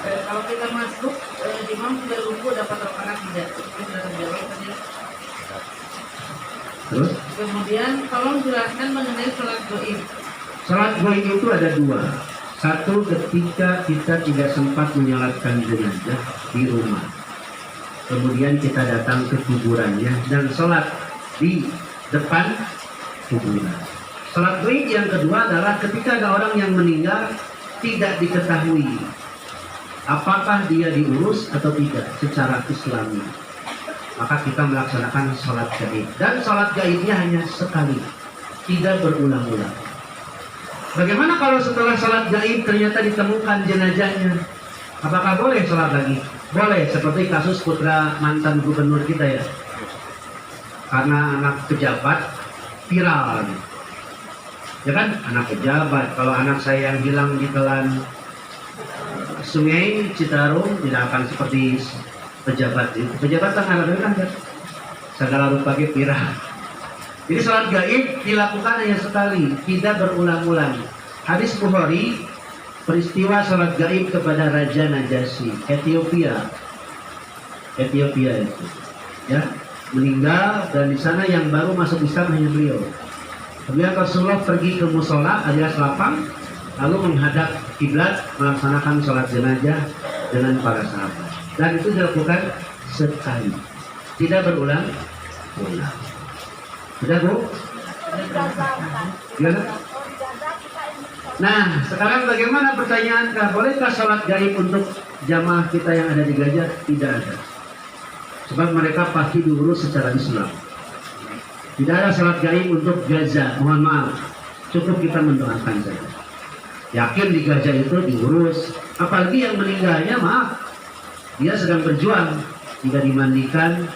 Kalau kita masuk, imam sudah ruku dapat rakaat tidak? Itu sudah terjawab tadi. Terus? Kemudian tolong jelaskan mengenai sholat gaib. Sholat gaib itu ada dua. Satu, ketika kita tidak sempat menyolatkan jenazah di rumah, kemudian kita datang ke kuburannya dan sholat di depan kuburan. Sholat gaib yang kedua adalah ketika ada orang yang meninggal tidak diketahui apakah dia diurus atau tidak secara Islami, maka kita melaksanakan sholat gaib, dan sholat gaibnya hanya sekali, tidak berulang-ulang. Bagaimana kalau setelah sholat gaib ternyata ditemukan jenazahnya? Apakah boleh sholat lagi? Boleh, seperti kasus putra mantan gubernur kita ya. Karena anak pejabat viral. Ya kan, anak pejabat. Kalau anak saya yang hilang di telan Sungai Citarum tidak akan seperti pejabat itu. Pejabat kan segala rupa viral. Jadi sholat gaib dilakukan hanya sekali, tidak berulang-ulang. Hadis Bukhari, peristiwa sholat gaib kepada Raja Najasyi, Ethiopia itu, ya, meninggal, dan di sana yang baru masuk Islam hanya beliau. Kemudian Rasulullah pergi ke musola alias lapang, lalu menghadap kiblat melaksanakan sholat jenazah dengan para sahabat. Dan itu dilakukan sekali, tidak berulang-ulang. Sudah Bu? Gimana? Nah, sekarang bagaimana pertanyaan? Bolehkah sholat gaib untuk jamaah kita yang ada di Gaza? Tidak ada. Sebab mereka pasti diurus secara Islam. Tidak ada sholat gaib untuk Gaza, mohon maaf. Cukup kita mendoakan saja. Yakin di Gaza itu diurus. Apalagi yang meninggalnya, maaf, dia sedang berjuang, tidak dimandikan,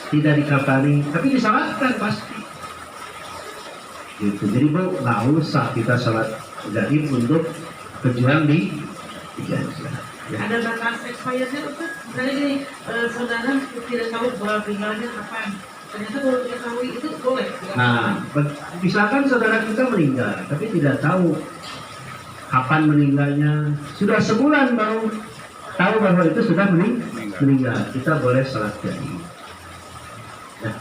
tidak dikafani, tapi disalatkan pasti. Gitu. Jadi Bu, nggak usah kita sholat gaib untuk pejuang di Gaza. Ya. Ada batas expirednya Ustaz? Misalnya gini, saudara tidak tahu bahwa tinggalnya kapan. Ternyata kalau tidak tahu itu boleh. Nah, misalkan saudara kita meninggal, tapi tidak tahu kapan meninggalnya, sudah sebulan baru tahu bahwa itu sudah meninggal, kita boleh sholat gaib. Nah,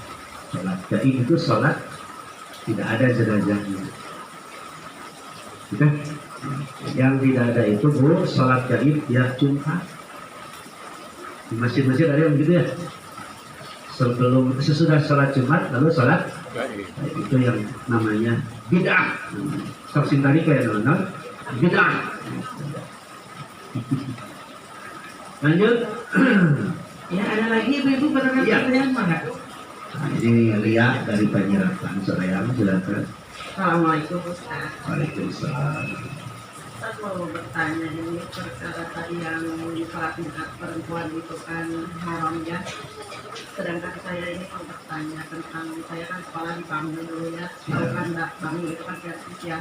sholat gaib itu sholat tidak ada jenazahnya. Gitu? Yang tidak ada itu Bu, sholat gaib ya Jumat. Di masjid-masjid ada yang begitu ya. Sesudah sholat Jumat lalu sholat gaib. Itu yang namanya bid'ah. Stoksin tadi kayak nonton bid'ah. Lanjut. Ya, ada lagi ibu-ibu pada pertanyaan mana? Nah, ini Lia dari Panjerakan, Sorayam, silakan. Assalamualaikum Ustaz. Waalaikumsalam. Ustaz mau bertanya ini perkara tadi yang sholat Jumat perempuan itu kan haram ya. Sedangkan saya ini mau bertanya tentang, saya kan sekolah di Bangil dulu ya. Tahu kan Bangil itu kan gratis ya.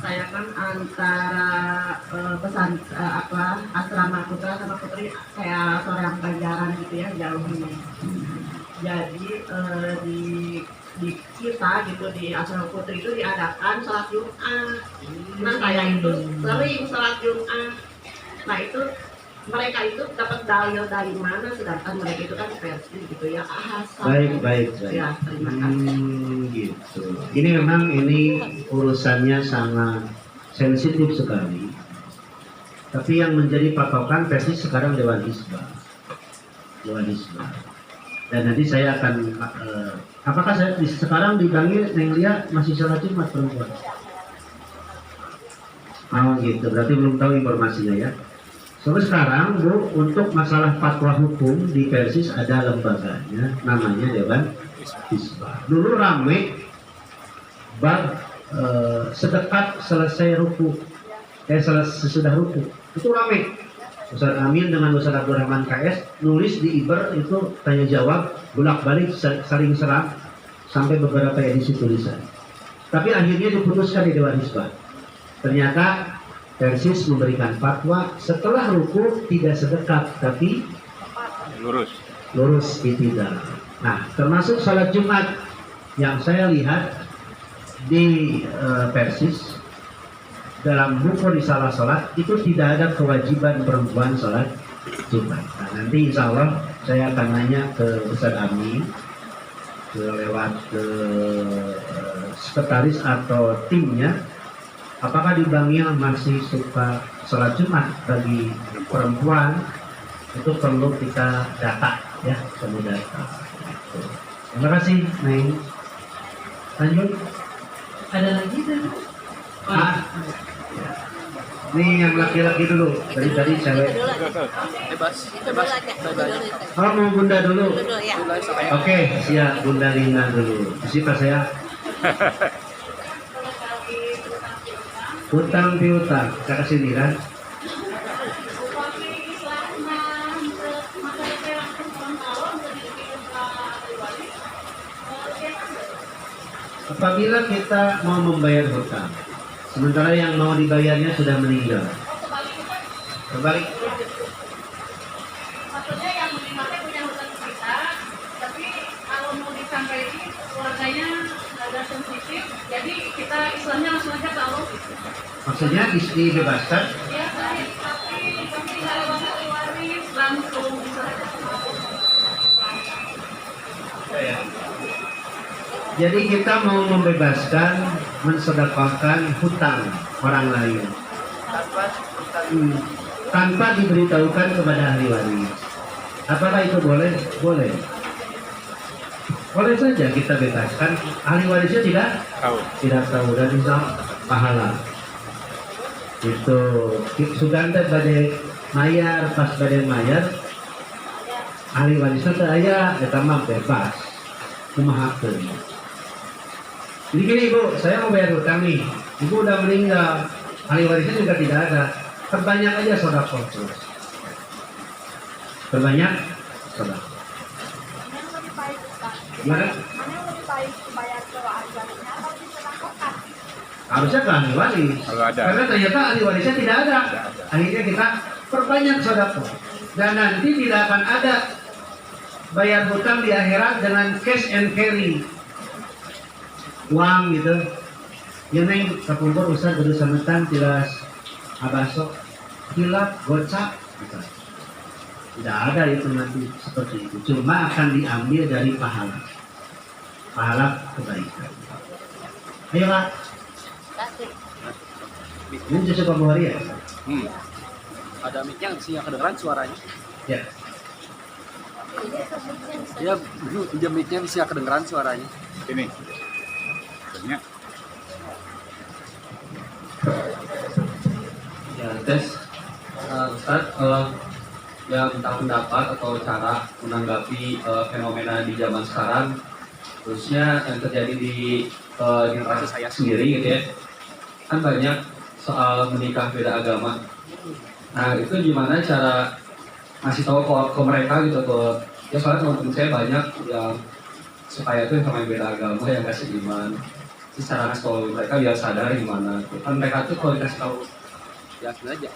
Saya kan antara asrama putra sama putri kayak Sorayam Banjaran gitu ya, jauh ini. Jadi di kita gitu di asrama putri itu diadakan sholat Jumat. Nah saya itu sering sholat Jumat. Nah itu mereka itu dapat dalil dari mana, sedangkan mereka itu kan versi gitu ya. Baik. Ya, terima kasih. Gitu. Ini memang urusannya sangat sensitif sekali. Tapi yang menjadi patokan versi sekarang Dewan Hizbah. Dan nanti saya akan apakah saya sekarang dipanggil Neng Lia masih sholat Jumat perempuan? Oh gitu, berarti belum tahu informasinya ya. Soalnya sekarang Bu, untuk masalah fatwa hukum di Persis ada lembaganya, namanya Dewan Hizbah. Dulu rame bab sedekat selesai ruku, sesudah ruku, itu rame. Ustaz Amin dengan Ustaz Abdurrahman KS nulis di Iber itu tanya jawab bolak-balik saling serang sampai beberapa edisi tulisan. Tapi akhirnya diputuskan di Dewan Hizbah. Ternyata Persis memberikan fatwa setelah ruku tidak sedekat tapi lurus itidal. Nah, termasuk sholat Jumat yang saya lihat di Persis dalam buku risalah sholat itu tidak ada kewajiban perempuan sholat Jumat. Nah, nanti insya Allah saya akan nanya ke Ustaz Ami lewat ke sekretaris atau timnya, apakah di Bangil masih suka sholat Jumat bagi perempuan. Itu perlu kita data ya, perlu data. Terima kasih, Neng. Lanjut. Ada lagi kan? Ini yang laki-laki dulu. Tadi cewek. Bebas aja. Oh, mau Bunda dulu. Dulu ya. Oke, siap. Bunda Lina dulu. Siapa saya? Utang piutang. Saya kasih lihat. Apabila kita mau membayar hutang, sementara yang mau dibayarnya sudah meninggal. Kembali. Maksudnya yang menikmati punya hutang kita, tapi kalau mau disampaikan keluarganya agak sensitif, jadi kita istilahnya langsung aja ke Allah. Maksudnya istri bebaskan. Ya, tapi kalau banget waris langsung misalnya. Jadi kita mau membebaskan, mensedekahkan hutang orang lain tanpa diberitahukan kepada ahli waris. Apakah itu boleh? Boleh. Boleh saja kita bebaskan. Ahli warisnya tidak tahu dan insya pahala. Itu sugante badai mayar, pas badai mayar ahli warisnya saya kita mah bebas kumahakeun. Jadi gini Ibu, saya mau bayar hutang nih. Ibu udah meninggal, ahli warisnya juga tidak ada. Perbanyak aja sedekah terus. Perbanyak sedekah. Gimana? Harusnya ke ahli waris. Karena ternyata ahli warisnya tidak ada. Akhirnya kita perbanyak sedekah. Dan nanti tidak akan ada bayar hutang di akhirat dengan cash and carry. Uang gitu. Ya neng kapungkur usah kudu sametan tilas abaso hilap gocap gitu. Tidak ada itu nanti seperti itu. Cuma akan diambil dari pahala kebaikan. Ayo Pak. Ini cucu Pak Buhari ya? Ada mic-nya sih yang kedengeran suaranya. Ya. Ya, pinjam mic-nya bisa kedengeran suaranya. Ini. Ya. Ya, tes Ustaz, yang minta pendapat atau cara menanggapi fenomena di zaman sekarang, khususnya yang terjadi di generasi saya sendiri gitu ya, kan banyak soal menikah beda agama. Nah itu gimana cara ngasih tahu ke mereka gitu, ya soalnya teman-teman saya banyak yang supaya itu sama yang beda agama, yang gak seiman. Terus cara ngasih tahu mereka biar sadar gimana. Kan mereka tuh kalau dikasih tahu Ya sebenarnya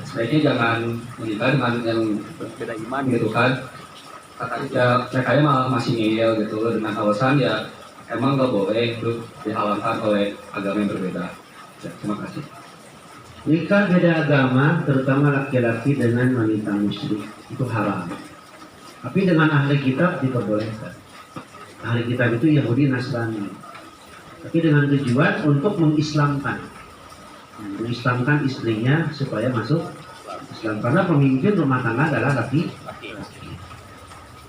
sebaiknya jangan menikah dengan yang beda iman gitu kan. Katanya mereka malah masih ngeyel gitu dengan alasan ya emang nggak boleh itu dihalalkan oleh agama yang berbeda. Ya, terima kasih. Nikah beda agama, terutama laki-laki dengan wanita musyrik, itu haram. Tapi dengan ahli kitab diperbolehkan. Ahli kitab itu Yahudi Nasrani. Tapi dengan tujuan untuk mengislamkan istrinya supaya masuk Islam. Karena pemimpin rumah tangga adalah laki-laki.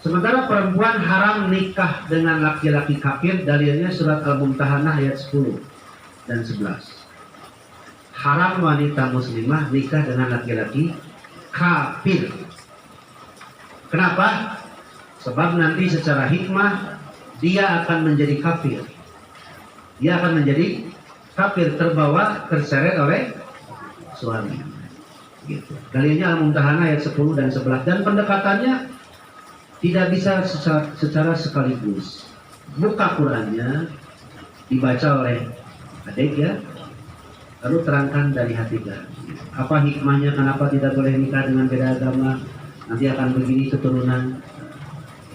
Sementara perempuan haram nikah dengan laki-laki kafir, dalilnya surat Al-Mumtahanah ayat 10 dan 11. Haram wanita muslimah nikah dengan laki-laki kafir. Kenapa? Sebab nanti secara hikmah dia akan menjadi kafir. Dia akan menjadi kafir, terbawa terseret oleh suami. Gitu. Dalilnya Al-Mumtahanah ayat 10 dan 11, dan pendekatannya tidak bisa secara sekaligus. Buka Qurannya, dibaca oleh adik ya, lalu terangkan dari hati kan. Apa hikmahnya, kenapa tidak boleh nikah dengan beda agama, nanti akan begini keturunan.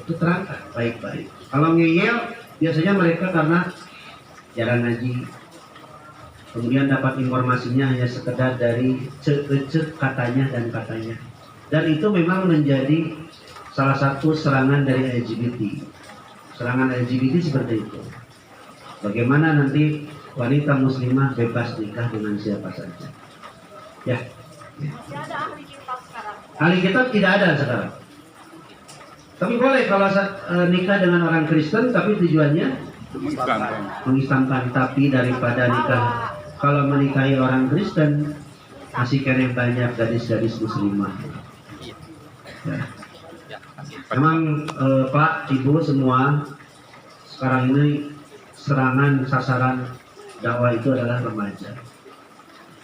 Itu terangkan baik-baik. Kalau ngeyel, biasanya mereka karena jarang ngaji, kemudian dapat informasinya hanya sekedar dari cek katanya dan katanya. Dan itu memang menjadi salah satu serangan dari LGBT. Serangan LGBT seperti itu. Bagaimana nanti wanita muslimah bebas nikah dengan siapa saja. Ya. Tidak ada ahli kitab sekarang. Ahli kitab tidak ada sekarang. Tapi boleh kalau nikah dengan orang Kristen, tapi tujuannya mengislamkan. Tapi daripada nikah, kalau menikahi orang Kristen, masih kena banyak gadis-gadis muslimah. Ya. Memang Pak, Ibu semua, sekarang ini serangan sasaran dakwah itu adalah remaja.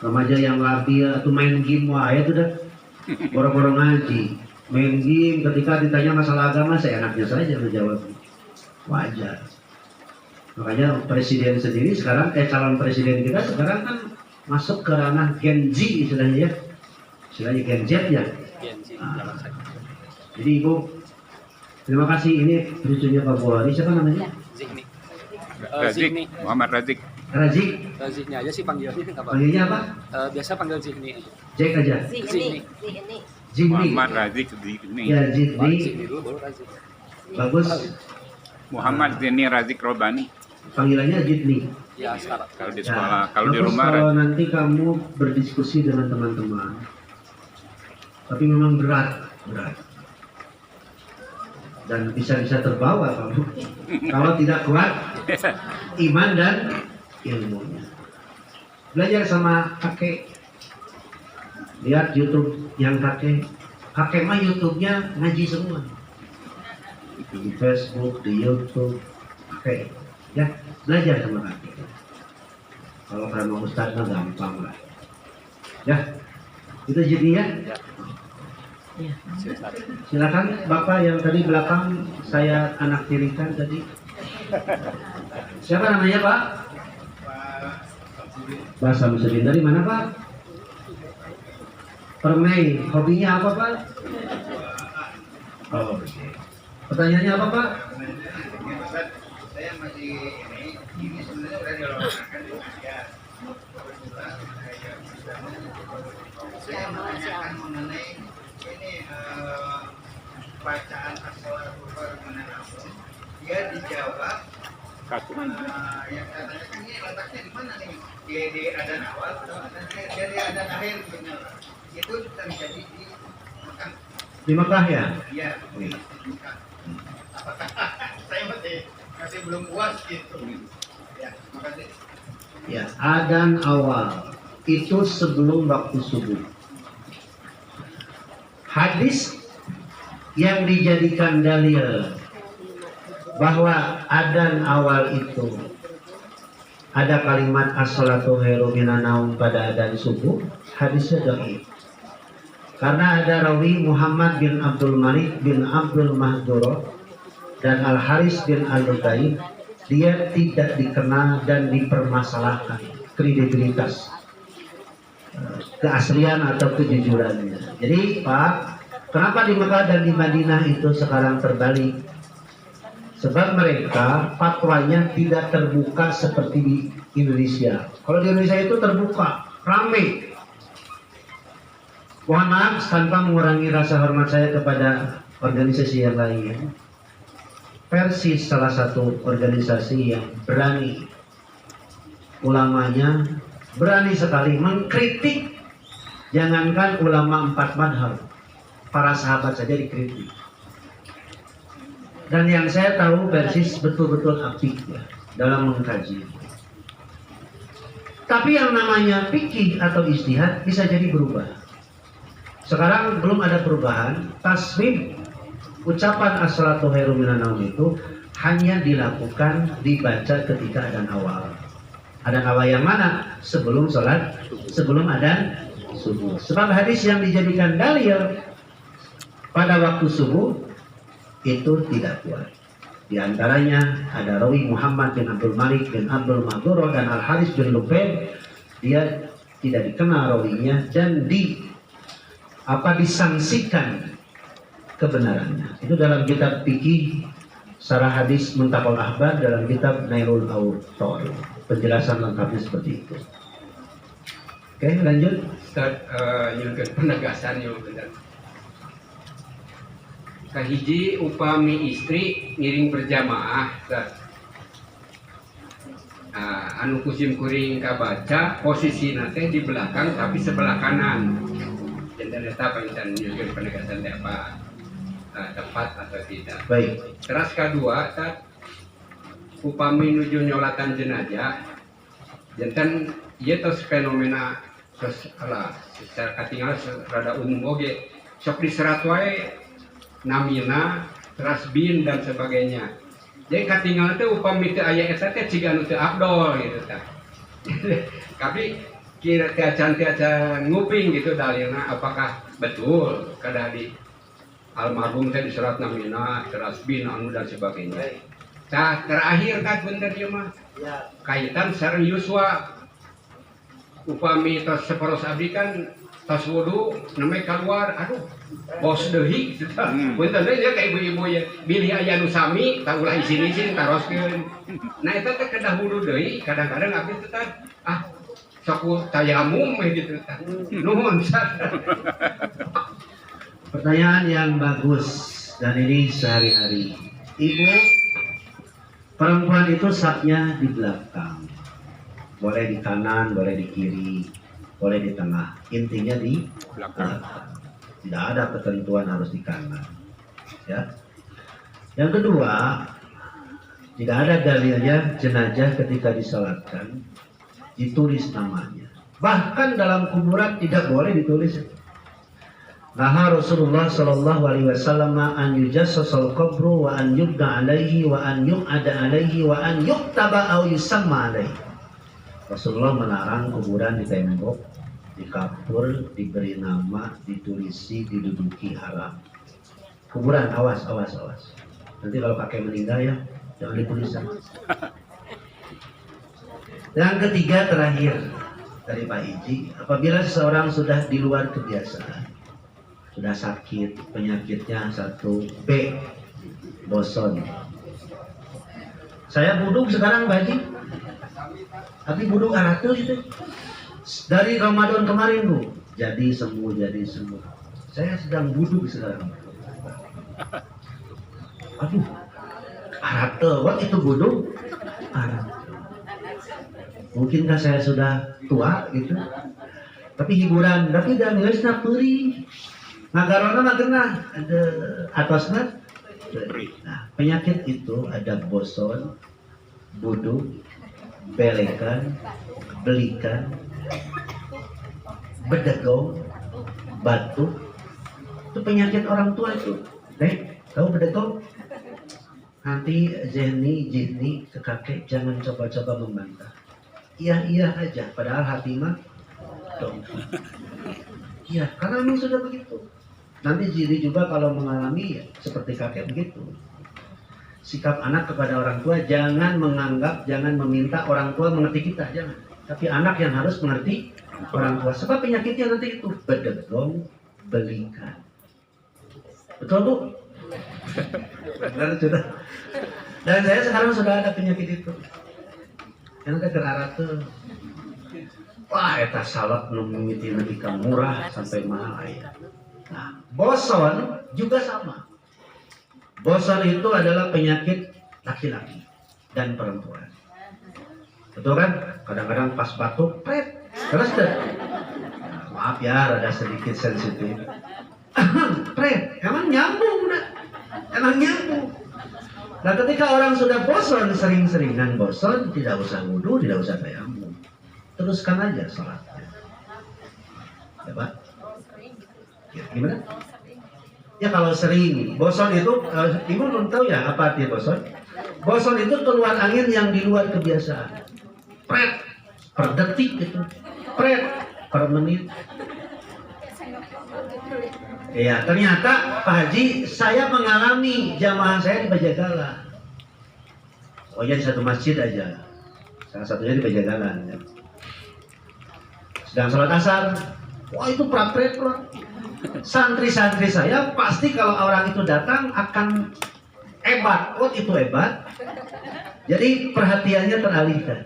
Remaja yang labil atau main game, wah ya sudah boro-boro ngaji, main game. Ketika ditanya masalah agama, seenaknya saja menjawab, wajar. Makanya presiden sendiri sekarang, calon presiden kita sekarang kan masuk ke ranah Gen Z istilahnya ya, istilahnya Gen Z ya. Jadi Ibu, terima kasih. Ini lucunya Pak Buhari, siapa namanya? Zihni. Razik, Muhammad Razik. Razik. Zihni aja sih panggilnya apa? Panggilnya apa? Biasa panggil Zihni. Jack aja. Zihni. Zihni. Muhammad Razik Zihni. Ya, Zihni. Zihni dulu baru Razik. Bagus. Muhammad Zihni Razik Robani. Panggilannya Zihni. Ya sekarang. Kalau di Ya, sekolah, kalau di bagus rumah kalau nanti kamu berdiskusi dengan teman-teman. Tapi memang berat. Dan bisa-bisa terbawa kamu kalau tidak kuat iman dan ilmunya. Belajar sama kakek, lihat YouTube yang kakek mah YouTube-nya ngaji semua, di Facebook, di YouTube, kakek ya belajar sama kakek. Kalau sama Ustadz mah gampang lah, ya itu jadinya. Ya. Silakan Bapak yang tadi belakang saya anak tirikan tadi. Siapa namanya Pak? Pak Samsudin. Dari mana Pak? Permai. Hobinya apa Pak? Oh, pertanyaannya apa Pak? Saya masih ini sebenarnya udah dilakukan saya menanyakan mengenai ini bacaan as-shalatu khairun minan naum. Dia dijawab yang katanya kan ini letaknya di mana nih? Di adzan awal atau di adzan akhir gitu. Itu terjadi di Mekah. Di Mekah ya? Iya, di Mekah. Apakah saya masih belum puas gitu. Ya, makasih. Ya, adzan awal itu sebelum waktu subuh. Hadis yang dijadikan dalil bahwa adzan awal itu ada kalimat as-shalatu khairum minan naum pada adzan subuh, hadisnya dhaif. Karena ada rawi Muhammad bin Abdul Malik bin Abdul Mahduro dan Al-Haris bin Al-Lutai, dia tidak dikenal dan dipermasalahkan kredibilitas, keaslian atau kejujurannya. Jadi Pak, kenapa di Mekah dan di Madinah itu sekarang terbalik? Sebab mereka fatwanya tidak terbuka seperti di Indonesia. Kalau di Indonesia itu terbuka, ramai. Mohon maaf tanpa mengurangi rasa hormat saya kepada organisasi yang lain. Persis salah satu organisasi yang berani, ulamanya berani sekali mengkritik. Jangankan ulama 4 madhab, para sahabat saja dikritik. Dan yang saya tahu Persis betul-betul apik ya, dalam mengkaji. Tapi yang namanya fikih atau ijtihad bisa jadi berubah. Sekarang belum ada perubahan. Tasbih, ucapan as-shalatu khairum minan naum itu hanya dilakukan, dibaca ketika adzan awal. Adzan awal yang mana? Sebelum sholat, sebelum adzan subuh. Sebab hadis yang dijadikan dalil pada waktu subuh itu tidak kuat. Di antaranya ada rawi Muhammad bin Abdul Malik bin Abdul Mahduro dan Al-Haris bin Lubaid. Dia tidak dikenal rawinya dan disangsikan kebenarannya. Itu dalam kitab fikih Sarah Hadis Muntakal Ahbar, dalam kitab Nailul Autor. Penjelasan lengkapnya seperti itu. Oke, lanjut. Ustaz, nyugun penegasan yuk bener. Kahiji upami istri ngiring berjamaah, Ustaz. Anu kusim kuring kabaca posisi nate di belakang tapi sebelah kanan. Jadi eta pangitan nyugun penegasan teh apa tepat atau tidak. Baik. Terus kedua, Ustaz, upami nuju nyolatan jenazah, jantan ieu tos fenomena secara katingal rada umum oge sok diserat wae namina rasbin dan sebagainya. Jadi katingal teh upami teu aya eta teh ciga anu teu afdol gitu tah. Tapi kira teh acan nguping gitu dalilna apakah betul kada di almarhum teh diserat namina rasbin anu dan sebagainya. Tah terakhir kan bener ieu mah. Kaitan sareng Yuswa upami tos separos abdi kan tos wudu namanya keluar aduh bos deui gitu tah. Punten deui nya ka ibu-ibu ya bilih aya nu sami tah ulah isin-isin taroskeun. Nah eta teh kedah wudu deui kadang-kadang abdi teh tah sok tayamum gitu tah. Nuhun Ustaz. Pertanyaan yang bagus dan ini sehari-hari. Ibu, perempuan itu saknya di belakang. Boleh di kanan, boleh di kiri, boleh di tengah. Intinya di belakang. Tidak ada ketentuan harus di kanan. Ya. Yang kedua, tidak ada dalilnya jenazah ketika disolatkan ditulis namanya. Bahkan dalam kuburan tidak boleh ditulis. Nah Rasulullah Shallallahu Alaihi Wasallam an yujassasal qabru wa an yubda alaihi wa an yu'ada alaihi wa an yuktaba au yusamma alaihi. Rasulullah melarang kuburan di tembok, di kapur, diberi nama, ditulisi, diduduki haram. Kuburan awas. Nanti kalau kakek meninggal ya jangan ditulisan. Yang ketiga terakhir dari Pak Iji, apabila seseorang sudah di luar kebiasaan, sudah sakit, penyakitnya 1B, boson. Saya buduk sekarang Pak Haji, tapi buduk aratul itu dari Ramadan kemarin Bu, jadi sembuh. Saya sedang buduk sekarang. Aduh, aratul, what itu buduk? Aratul. Mungkinkah saya sudah tua gitu, tapi hiburan, tapi dan ngeusna perih. Ngagarona mah kena ada atasnya. Nah, penyakit itu ada boson, buduk, belekan, belikan, bedegong, batuk. Itu penyakit orang tua itu. Tahu bedegong? Nanti Jihni ke kakek jangan coba-coba membantah. Iya aja, padahal hati mah dong. Iya, karena memang sudah begitu. Nanti Jiri juga kalau mengalami ya, seperti kakek begitu. Sikap anak kepada orang tua jangan menganggap, jangan meminta orang tua mengerti kita, jangan. Tapi anak yang harus mengerti orang tua. Sebab penyakitnya nanti itu bedegong, belikan. Betul Bu? Benar sudah. Dan saya sekarang sudah ada penyakit itu. Yang terarah tuh. Wah, eta salad nu mimiti nepi ka murah sampai mahal aya. Nah, boson juga sama. Boson itu adalah penyakit laki-laki dan perempuan. Betul kan? Kadang-kadang pas batuk, terus deh. Nah, maaf ya, rada sedikit sensitif. Emang nyambung udah. Emang nyambung. Nah, ketika orang sudah bosan, sering-seringan bosan, tidak usah wudu, tidak usah tayamum. Teruskan aja sholatnya. Ya Pak? Ya, gimana? Ya kalau sering, bosan itu, Ibu belum tahu ya apa arti bosan? Bosan itu keluar angin yang di luar kebiasaan. Pret, per detik gitu. Pret, per menit. Ya, ternyata Pak Haji, saya mengalami jamaah saya di Bajagalan. Oh ya, di satu masjid aja. Salah satunya di Bajagalan. Ya. Sedang sholat asar, wah itu praktek loh. Santri-santri saya pasti kalau orang itu datang akan hebat. Oh itu hebat. Jadi perhatiannya teralihkan.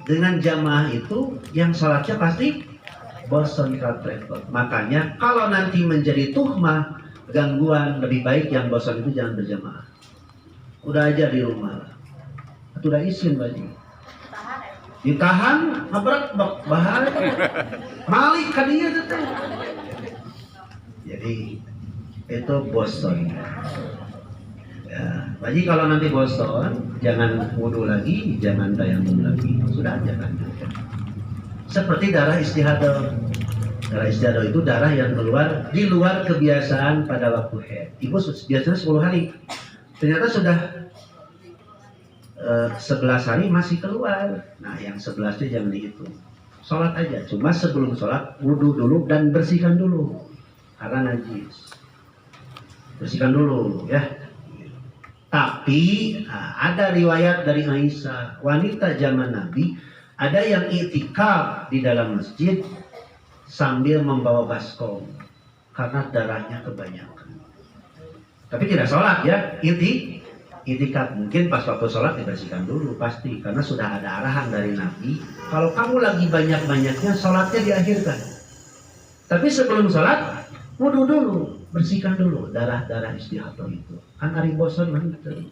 Dengan jamaah itu yang sholatnya pasti bosan repot. Makanya kalau nanti menjadi tuhmah, gangguan, lebih baik yang bosan itu jangan berjamaah. Udah aja di rumah. Atau udah izin baju. Ditahan, abrak bahaya. Malik kan dia teteh. Jadi itu bosan. Ya, Baji kalau nanti bosan, jangan wudu lagi, jangan tayamum lagi. Sudah aja kan. Seperti darah istihadah. Darah istihadah itu darah yang keluar di luar kebiasaan pada waktu haid. Ibu biasanya 10 hari. Ternyata sudah 11 hari masih keluar. Nah, yang 11-nya jangan dihitung. Sholat aja. Cuma sebelum sholat, wudu dulu dan bersihkan dulu. Karena najis. Bersihkan dulu ya. Tapi ada riwayat dari Aisyah, wanita zaman Nabi, ada yang iktikaf di dalam masjid sambil membawa baskom karena darahnya kebanyakan. Tapi tidak sholat ya, iktikaf. Mungkin pas waktu sholat dibersihkan dulu pasti, karena sudah ada arahan dari Nabi. Kalau kamu lagi banyak-banyaknya, sholatnya diakhirkan. Tapi sebelum sholat, wudu dulu, bersihkan dulu darah-darah istihadah itu. Kan hari bosan kan itu.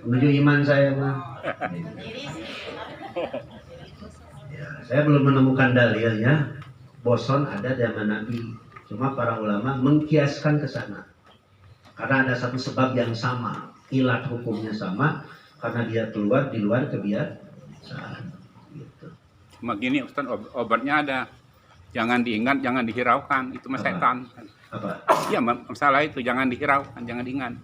Menuju iman saya mah. Ya, saya belum menemukan dalilnya. Bosan ada zaman Nabi. Cuma para ulama mengkiaskan ke sana. Karena ada satu sebab yang sama, ilat hukumnya sama, karena dia keluar di luar kebiasaan. Gitu. Cuma gini Ustaz, obatnya ada. Jangan diingat, jangan dihiraukan. Itu mah setan. Apa? Iya, masalah itu jangan dihiraukan, jangan diingat.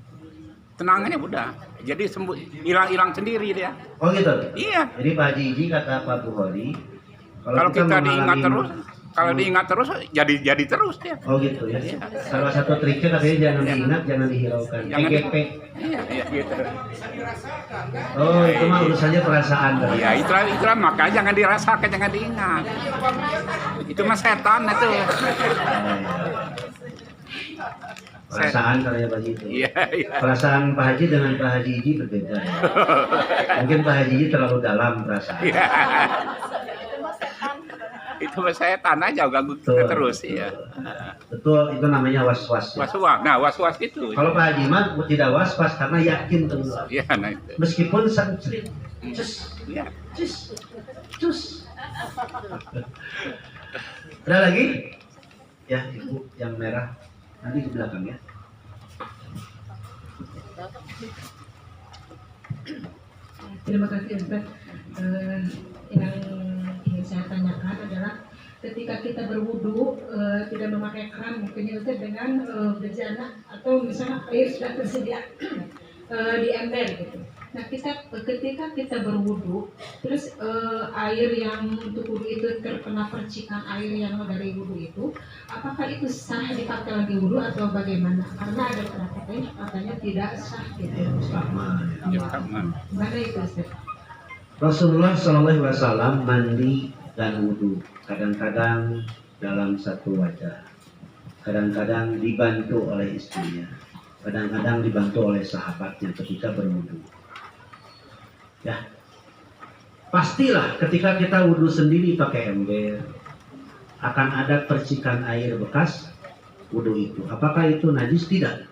Tenangannya udah. Jadi sembuh, hilang sendiri dia. Oh gitu? Iya. Jadi Pak Haji Iji kata Pak Bukhari, kalau kita diingat terus, kalau diingat terus jadi terus dia. Oh gitu ya. Salah satu triknya katanya jangan diingat, jangan dihiraukan. Jangan EGP. Iya gitu. Oh itu mah urusannya perasaan. Iya itulah makanya jangan dirasakan, jangan diingat. Itu mah setan itu. Perasaan katanya Pak Haji itu. Iya. Perasaan Pak Haji dengan Pak Haji Iji berbeda. Mungkin Pak Haji Iji terlalu dalam perasaan. Iya. Itu setan aja ganggu kita terus ya. Betul, itu namanya was-was. Ya. Was-was. Nah, was-was itu. Kalau Pak Haji mah tidak was-was karena yakin keluar. Iya, nah itu. Meskipun sering cus, Iya. cus. Ada lagi? Ya, Ibu yang merah. Nanti di belakang ya. Terima kasih Ustaz. Yang ingin saya tanyakan adalah ketika kita berwudu tidak memakai keran, mungkin Ustaz dengan bejana atau misalnya air sudah tersedia di ember gitu. Nah ketika kita berwudu, terus air yang untuk wudu itu terkena percikan air yang dari wudu itu, apakah itu sah dipakai lagi wudu atau bagaimana? Karena ada prakteknya katanya tidak sah gitu. Sama. Mana itu Ustaz? Rasulullah SAW mandi dan wudhu kadang-kadang dalam satu wajah, kadang-kadang dibantu oleh istrinya, kadang-kadang dibantu oleh sahabatnya ketika berwudhu. Ya, pastilah ketika kita wudhu sendiri pakai ember akan ada percikan air bekas wudhu itu. Apakah itu najis? Tidak.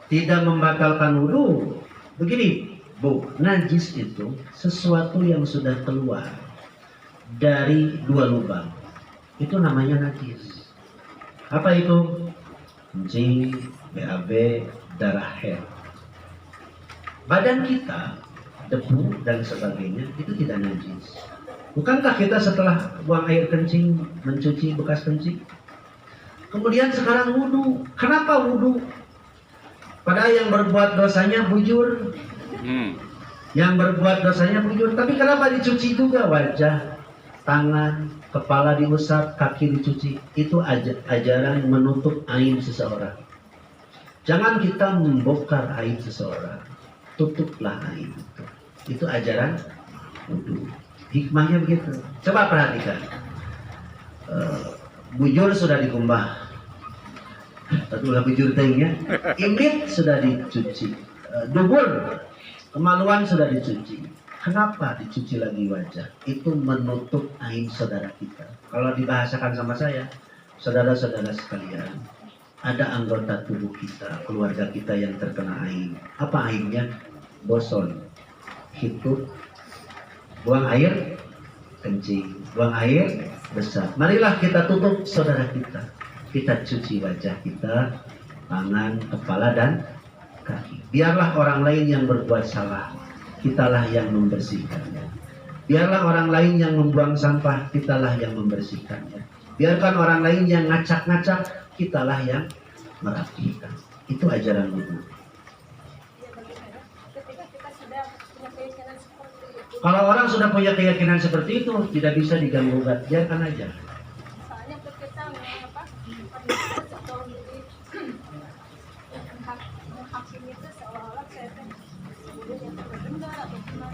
Tidak membatalkan wudhu. Begini. Bu, najis itu sesuatu yang sudah keluar dari dua lubang. Itu namanya najis. Apa itu? Kencing, BAB, darah haid. Badan kita, debu dan sebagainya itu tidak najis. Bukankah kita setelah buang air kencing mencuci bekas kencing? Kemudian sekarang wudhu. Kenapa wudhu? Padahal yang berbuat dosanya bujur. Yang berbuat dosanya bujur, tapi kenapa dicuci juga wajah, tangan, kepala diusap, kaki dicuci? Itu ajaran menutup aib seseorang. Jangan kita membongkar aib seseorang, tutuplah aib itu. Itu ajaran wudu. Hikmahnya begitu. Coba perhatikan. Bujur sudah dikumbah, Tapi ulah bujur teuingnya. Imit sudah dicuci. Dubur, kemaluan sudah dicuci. Kenapa dicuci lagi wajah? Itu menutup aib saudara kita. Kalau dibahasakan sama saya, saudara-saudara sekalian, ada anggota tubuh kita, keluarga kita yang terkena aib. Apa aibnya? Boson, hidup, buang air, kencing, buang air, besar. Marilah kita tutup saudara kita. Kita cuci wajah kita, tangan, kepala, dan kaki. Biarlah orang lain yang berbuat salah, kitalah yang membersihkannya. Biarlah orang lain yang membuang sampah, kitalah yang membersihkannya. Biarkan orang lain yang ngacak-ngacak, kitalah yang merapikan. Itu ajaran wudhu. Kalau orang sudah punya keyakinan seperti itu, tidak bisa diganggu, biarkan aja.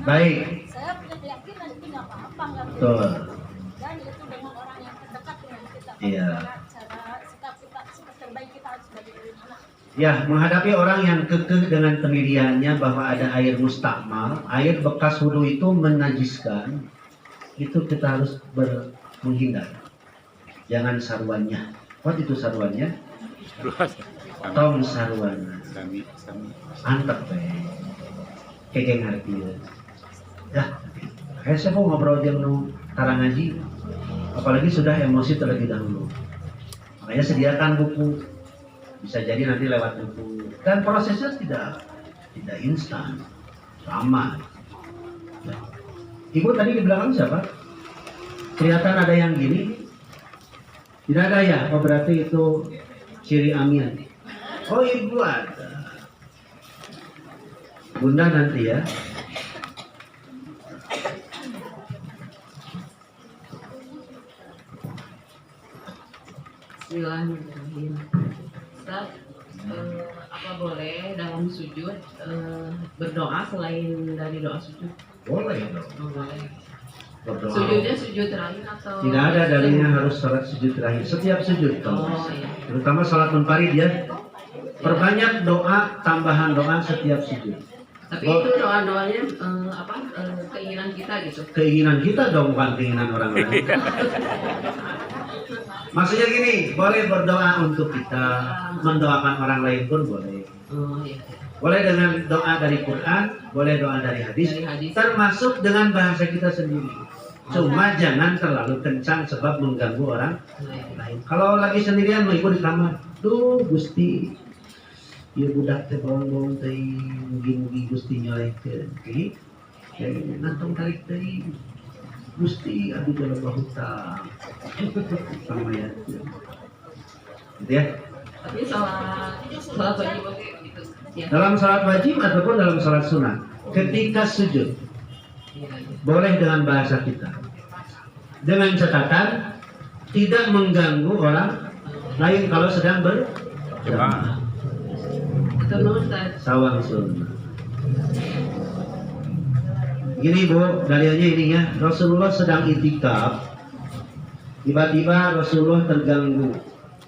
Baik. Saya punya keyakinan itu nggak apa-apa, nggak betul. Dan itu dengan orang yang terdekat dengan kita. Iya. Cara sikap terbaik kita harus sebagai anak. Ya, menghadapi orang yang kekeh dengan pendiriannya bahwa ada air mustakmal, air bekas wudhu itu menajiskan, itu kita harus menghindar. Jangan sarwannya. What itu sarwannya? Tong sarwana. Antep kekeng hati. Ya, kayak saya mau ngobrol jam tarang ngaji, apalagi sudah emosi terlebih dahulu. Makanya sediakan buku, bisa jadi nanti lewat buku. Dan prosesnya tidak instan, lama. Ya. Ibu tadi di belakang siapa? Kelihatan ada yang gini? Tidak ada ya? Oh berarti itu ciri amin. Oh ibu ada. Bunda nanti ya. Bismillahirrahmanirrahim. Ustaz, apa boleh dalam sujud berdoa selain dari doa sujud? Boleh dong. Oh, boleh. Berdoa. Sujudnya sujud terakhir atau? Tidak ada dalilnya harus salat sujud terakhir. Setiap sujud, iya. Terutama salat munfarid ya. Perbanyak doa, tambahan doa setiap sujud. Tapi itu doa-doanya keinginan kita gitu. Keinginan kita dong, bukan keinginan orang lain. Maksudnya gini, boleh berdoa untuk kita, mendoakan orang lain pun boleh. Oh, iya. Boleh dengan doa dari Quran, boleh doa dari hadis, termasuk dengan bahasa kita sendiri. Cuma jangan terlalu kencang sebab mengganggu orang lain. Kalau lagi sendirian mau ikut di kamar, duh Gusti, ya budak teh bong teh, mugi-mugi Gusti nyolehkeun, oke? Nantong tarik teh, Gusti abdi dalam hutang, sama ya, gitu ya. Tapi salat wajib gitu. Ya. Dalam salat wajib ataupun dalam salat sunat, ketika sujud boleh dengan bahasa kita, dengan catatan tidak mengganggu orang lain kalau sedang berjamaah. Sawang sunnah. Gini Bu, dalilnya ini ya, Rasulullah sedang itikaf, tiba-tiba Rasulullah terganggu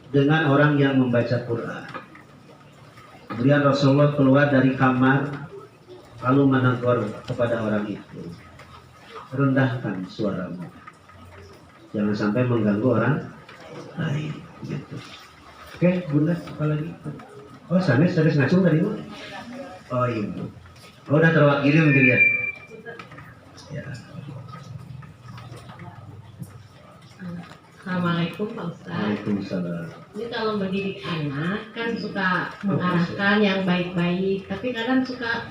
dengan orang yang membaca Quran. Kemudian Rasulullah keluar dari kamar, lalu menegur kepada orang itu, rendahkan suaramu, jangan sampai mengganggu orang lain. Gitu. Oke, Bunda, apa lagi? Oh, sanes ngacung tadi Bu? Oh ibu. Oh, udah terwakili mungkin ya. Ya. Assalamualaikum Pak Ustaz. Waalaikumsalam. Ini kalau mendidik anak kan suka mengarahkan yang baik-baik, tapi kadang suka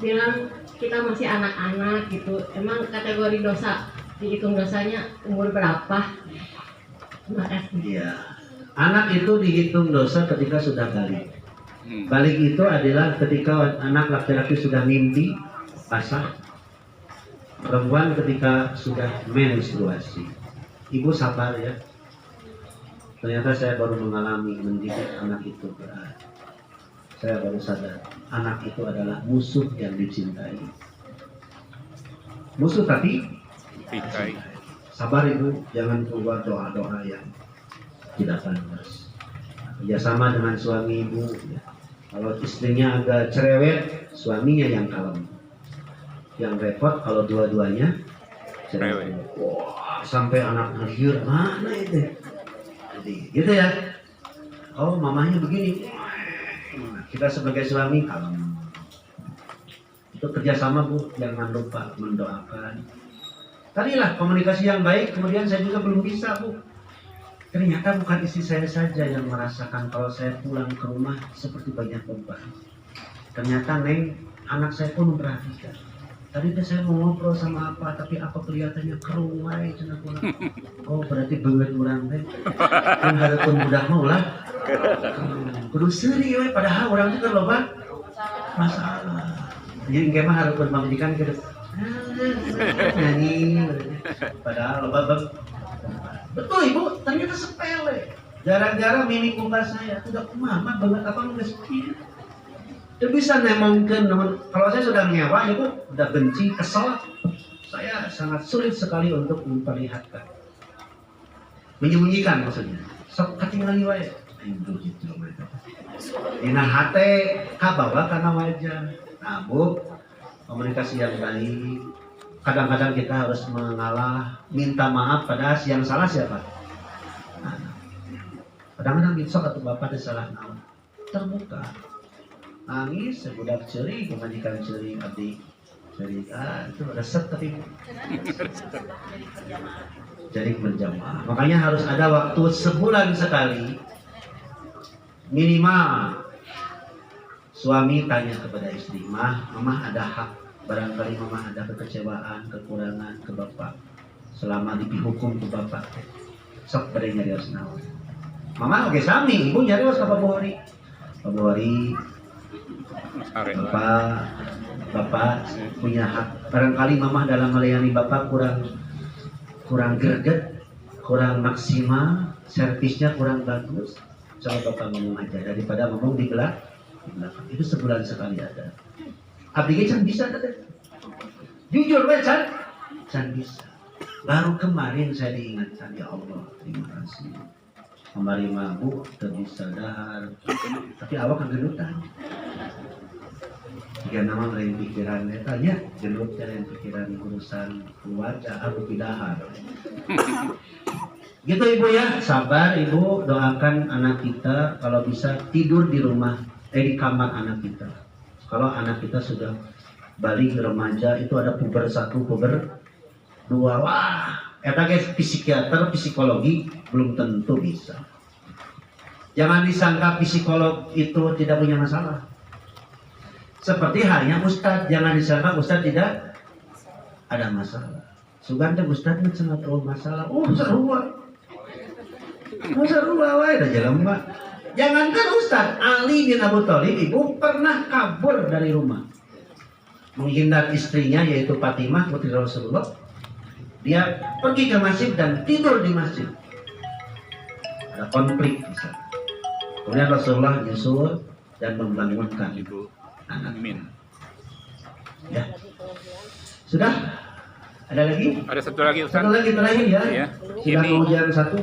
bilang kita masih anak-anak gitu. Emang kategori dosa, dihitung dosanya umur berapa? Terima kasih. Iya. Anak itu dihitung dosa ketika sudah balik. Balik itu adalah ketika anak laki-laki sudah mimpi basah, perempuan ketika sudah menstruasi. Ibu sabar ya. Ternyata saya baru mengalami mendidik anak itu berat. Saya baru sadar anak itu adalah musuh yang dicintai. Musuh tapi dicintai. Sabar ibu, jangan keluar doa-doa yang tidak pantas. kerjasama dengan suami ibu. Kalau istrinya agak cerewet, suaminya yang kalem. Yang repot kalau dua-duanya cerewet. Wah, sampai anak lahir mana itu? Jadi gitu ya. Oh, mamanya begini. Kita sebagai suami kalem. Itu kerjasama Bu, jangan lupa mendoakan. Tadilah komunikasi yang baik, kemudian saya juga belum bisa Bu. Ternyata bukan istri saya saja yang merasakan kalau saya pulang ke rumah seperti banyak beban. Ternyata Neng, anak saya pun memperhatikan. Tadi saya mau ngobrol sama apa, tapi apa kelihatannya keruai cina pulang. Oh berarti banget orang teh. Kan harapun budak mau lah. Kudu seuri we, padahal orang itu loba masalah. Jadi kemah harapun majikan gitu. Nyanyi. Padahal loba betul Ibu, ternyata sepele. Gara-gara mini kumpas saya, tidak mama banget apa nggak sepi. Itu bisa nemongkan, kalau saya sudah nyewa Ibu, udah benci, kesel. Saya sangat sulit sekali untuk memperlihatkan. Menyembunyikan maksudnya. Sok ketinggalan wae. Ibu gitu mereka. Dina hate kabawa karena wajah. Nah Bu, komunikasi yang baik. Kadang-kadang kita harus mengalah, minta maaf pada yang salah siapa? Nah, kadang-kadang besok atau bapak ada salah naon, terbuka, nangis, sebudak ceri, kemandikan ceri, abdi ceri, itu resep tapi jadi berjamaah. Makanya harus ada waktu sebulan sekali, minimal suami tanya kepada istri, mama ada hak. Barangkali mama ada kekecewaan, kekurangan ke bapak selama dihukum ke bapak. Sok pada nyarios naon. Mama oke sami, ibu nyarios ke Pak Buhori. Pak Buhori, bapak punya hak. Barangkali mama dalam melayani bapak kurang greget, kurang maksimal, servisnya kurang bagus. Coba bapak ngomong aja daripada ngomong di belakang. Itu sebulan sekali ada. Abdi can bisa tadi. Jujur can bisa. Baru kemarin saya diingatkan, ya Allah, terima kasih. Kemarin mabuk, terbisa dahar, tapi awak kegelutan. Jika nama lain pikiran, tanya gelut lain pikiran urusan keluarga, aku dahar. Gitu Ibu ya, sabar Ibu, doakan anak kita kalau bisa tidur di rumah, di kamar anak kita. Kalau anak kita sudah balik remaja itu ada puber 1, puber 2. Wah, eta guys psikiater, psikologi belum tentu bisa. Jangan disangka psikolog itu tidak punya masalah. Seperti halnya Ustadz, jangan disangka Ustadz tidak ada masalah. Sugante Ustadz itu sangat masalah. Oh, seru wae. Seru wae dah jalan Mbak. Jangankan Ustadz, Ali bin Abu Thalib Ibu pernah kabur dari rumah. Menghindar istrinya yaitu Fatimah putri Rasulullah. Dia pergi ke masjid dan tidur di masjid. Ada konflik misalnya. Kemudian Rasulullah nyusul dan membangunkan ibu anak. Ya. Sudah? Ada lagi? Ada satu lagi Ustaz. Satu lagi terakhir ya. Iya. Silakan ujian satu.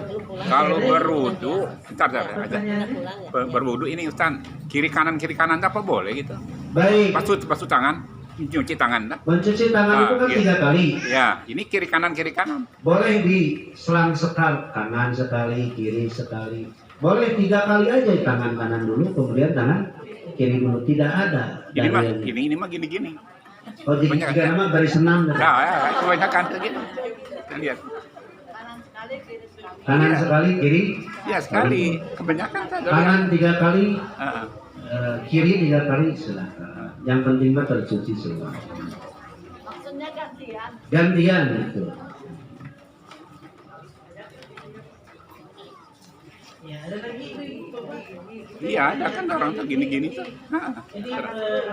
Kalau berwudu, bentar aja. Berwudu ini Ustaz, kiri kanan apa boleh gitu? Baik. Basuh tangan, cuci tangan. Mencuci tangan itu kan 3 kali. Ya, ini kiri kanan. Boleh di selang sekali, kanan sekali, kiri sekali. Boleh 3 kali aja tangan kanan dulu, kemudian tangan kiri dulu. Tidak ada. Ini mah gini. Oh, jadi tiga nama dari senam. Ya, kebanyakan gitu. Lihat. Kanan sekali, kiri. Ya sekali. Kebanyakan kanan 3 kali, kiri 3 kali. Silakan. Yang penting mah tercuci semua. Maksudnya gantian. Gantian itu. Ya, ada lagi. Iya, ada kan orang tuh gini tuh.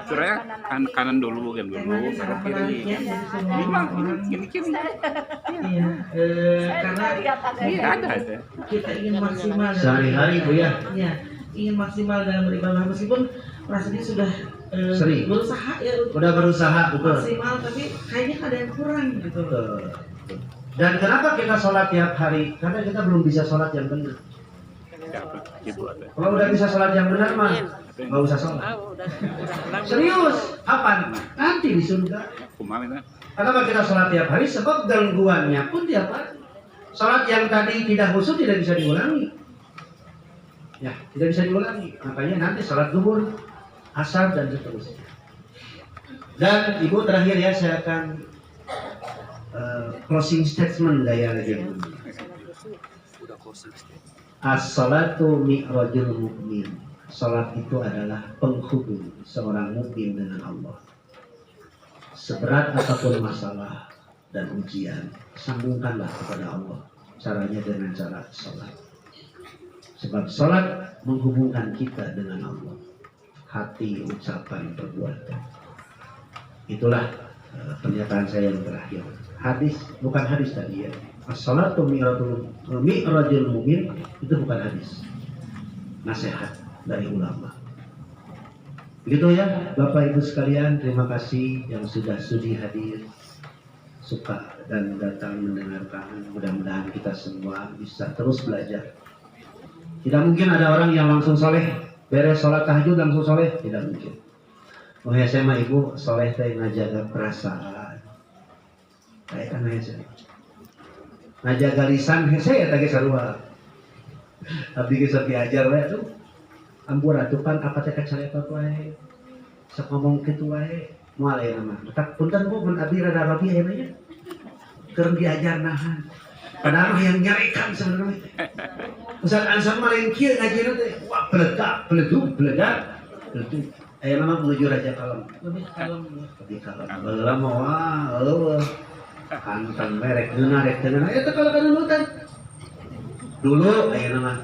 Suranya kanan dulu kan dulu, baru kiri. Ini mah gini. Iya, karena ada. Kita ingin maksimal sehari-hari Bu ya. Iya, ingin maksimal dalam beribadah meskipun rasanya sudah sering berusaha ya. Udah berusaha betul. Maksimal tapi kayaknya ada yang kurang gitu. Dan kenapa kita sholat tiap hari? Karena kita belum bisa sholat yang benar. Kalau udah bisa sholat yang benar mah nggak usah sholat. Serius, kapan? Nanti di surga. Kenapa kita sholat tiap hari? Sebab gangguannya pun tiap hari. Sholat yang tadi tidak khusyuk tidak bisa diulangi. Ya, tidak bisa diulangi. Makanya nanti sholat zuhur, asar dan seterusnya. Dan ibu terakhir ya, saya akan closing statement gaya lagi. As-salatu mi'rajul mu'min. Salat itu adalah penghubung seorang mukmin dengan Allah. Seberat apapun masalah dan ujian, sambungkanlah kepada Allah. Caranya dengan cara salat. Sebab salat menghubungkan kita dengan Allah. Hati, ucapan, perbuatan. Itulah pernyataan saya yang terakhir. Hadis, bukan hadis tadi ya. As-salatu mi'rajul mu'min itu bukan hadis. Nasihat dari ulama. Begitu ya Bapak Ibu sekalian, terima kasih yang sudah sudi hadir, suka dan datang mendengarkan. Mudah-mudahan kita semua bisa terus belajar. Tidak mungkin ada orang yang langsung soleh, beres sholat tahajud langsung soleh, tidak mungkin. Makanya saya mah ibu soleh teh ngajaga perasaan. Kayak kan saya. Ngajaga lisan saya tadi sarua. Abdi geus diajar we atuh. Ampun atuh pan apa teh kacaletot wae. Sok ngomong kitu wae moal aya mah. Tak punten Bu mun abdi rada rabi aya nya. Keur diajar nahan. Padahal yang nyarekan sebenarnya. Ustaz Ansar mah lain kieu ngajina teh. Wah peledak, peleduk. Aya mah menuju Raja Kalem. Lebih kalem. Heula mah wah Kantang merek geuna rek tenan eta kalau nurutan. Dulu aya nama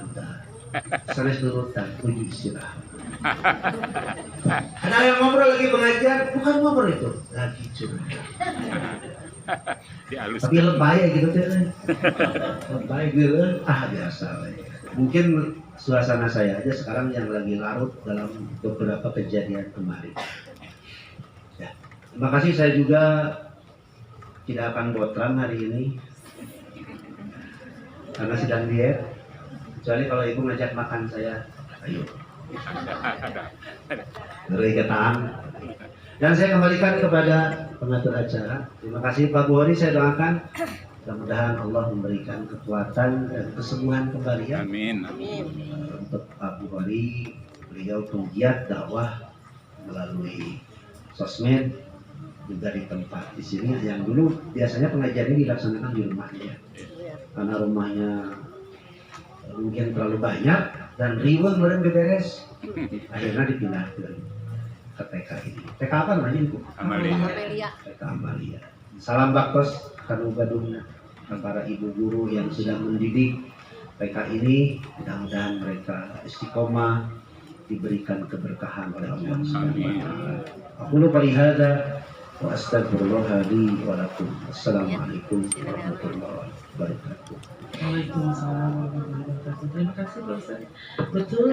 sanes nurutan uji istirahat. Ada yang ngobrol lagi pengajian, bukan ngobrol itu, lagi curhat. Tapi lebay gitu teh. Lebay gitu, biasa we. Mungkin suasana saya aja sekarang yang lagi larut dalam beberapa kejadian kemarin. Ya. Terima kasih, saya juga tidak akan botram hari ini karena sedang diet, kecuali kalau ibu ngajak makan saya, ayo ngeri ketaan. Dan saya kembalikan kepada pengatur acara. Terima kasih Pak Buhori, saya doakan mudah-mudahan Allah memberikan kekuatan dan kesembuhan kembali ya. Amin. Untuk Pak Buhori, beliau penggiat dakwah melalui sosmed, juga di tempat di sini yang dulu biasanya pengajian ini dilaksanakan di rumahnya karena rumahnya mungkin terlalu banyak dan riweuh meureun beberes, akhirnya dipindah ke TK ini. TK apa namanya Bu? Amalia. TK Amalia. Salam baktos kanu gaduhna para ibu guru yang sedang mendidik TK ini, mudah-mudahan mereka istiqomah, diberikan keberkahan oleh Allah Subhanahu wa taala. Aku lupa lihada wa astagfirullah li wa lakum. Assalamualaikum warahmatullahi wabarakatuh. Waalaikumsalam warahmatullahi wabarakatuh. Terima kasih Pak Ustaz. Betul,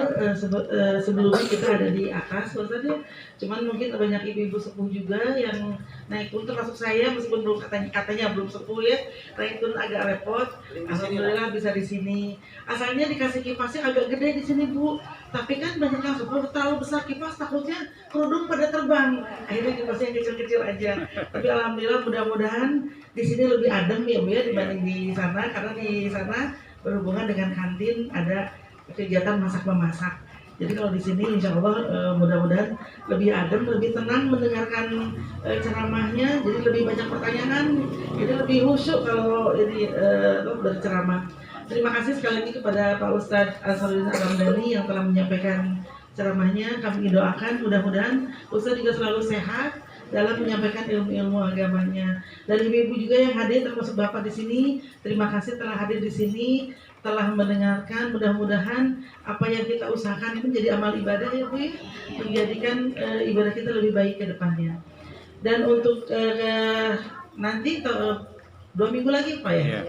sebelumnya kita ada di atas Pak Ustaz ya. Cuman mungkin banyak ibu-ibu sepuh juga yang naik turun, termasuk saya meskipun belum katanya belum sepuh ya, naik turun agak repot. Alhamdulillah bisa di sini. Asalnya dikasih kipasnya agak gede di sini Bu, tapi kan banyak yang sepuh terlalu besar kipas, takutnya kerudung pada terbang. Akhirnya kipasnya yang kecil-kecil aja. Tapi alhamdulillah mudah-mudahan di sini lebih adem ya Bu ya dibanding di sana, karena di sana berhubungan dengan kantin ada kegiatan masak-memasak. Jadi kalau di sini insya Allah mudah-mudahan lebih adem, lebih tenang mendengarkan ceramahnya. Jadi lebih banyak pertanyaan, jadi lebih khusyuk kalau ini berceramah. Terima kasih sekali lagi kepada Pak Ustadz Ansarudin Ar-Ramdhani yang telah menyampaikan ceramahnya. Kami doakan mudah-mudahan Ustadz juga selalu sehat dalam menyampaikan ilmu-ilmu agamanya. Dan ibu-ibu juga yang hadir termasuk Bapak di sini, terima kasih telah hadir di sini, telah mendengarkan. Mudah-mudahan apa yang kita usahakan ini menjadi amal ibadah ya Bu ya, menjadikan ibadah kita lebih baik ke depannya. Dan untuk nanti 2 minggu lagi Pak ya,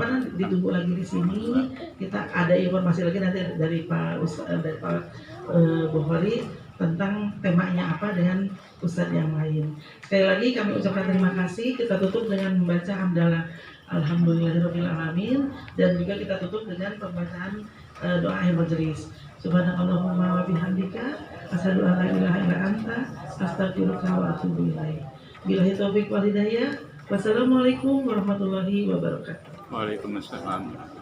nanti ditunggu lagi di sini. Kita ada informasi lagi nanti dari Pak Buhori tentang temanya apa dengan Ustadz yang lain. Sekali lagi kami ucapkan terima kasih. Kita tutup dengan membaca hamdalah. Alhamdulillahirabbil alamin. Dan juga kita tutup dengan pembacaan doa akhir majelis. Subhanakallahumma wa bihamdika asyhadu an la ilaha illa anta astaghfiruka wa atubu ilaik. Billahi taufiq wal hidayah. Wassalamualaikum warahmatullahi wabarakatuh. Waalaikumsalam.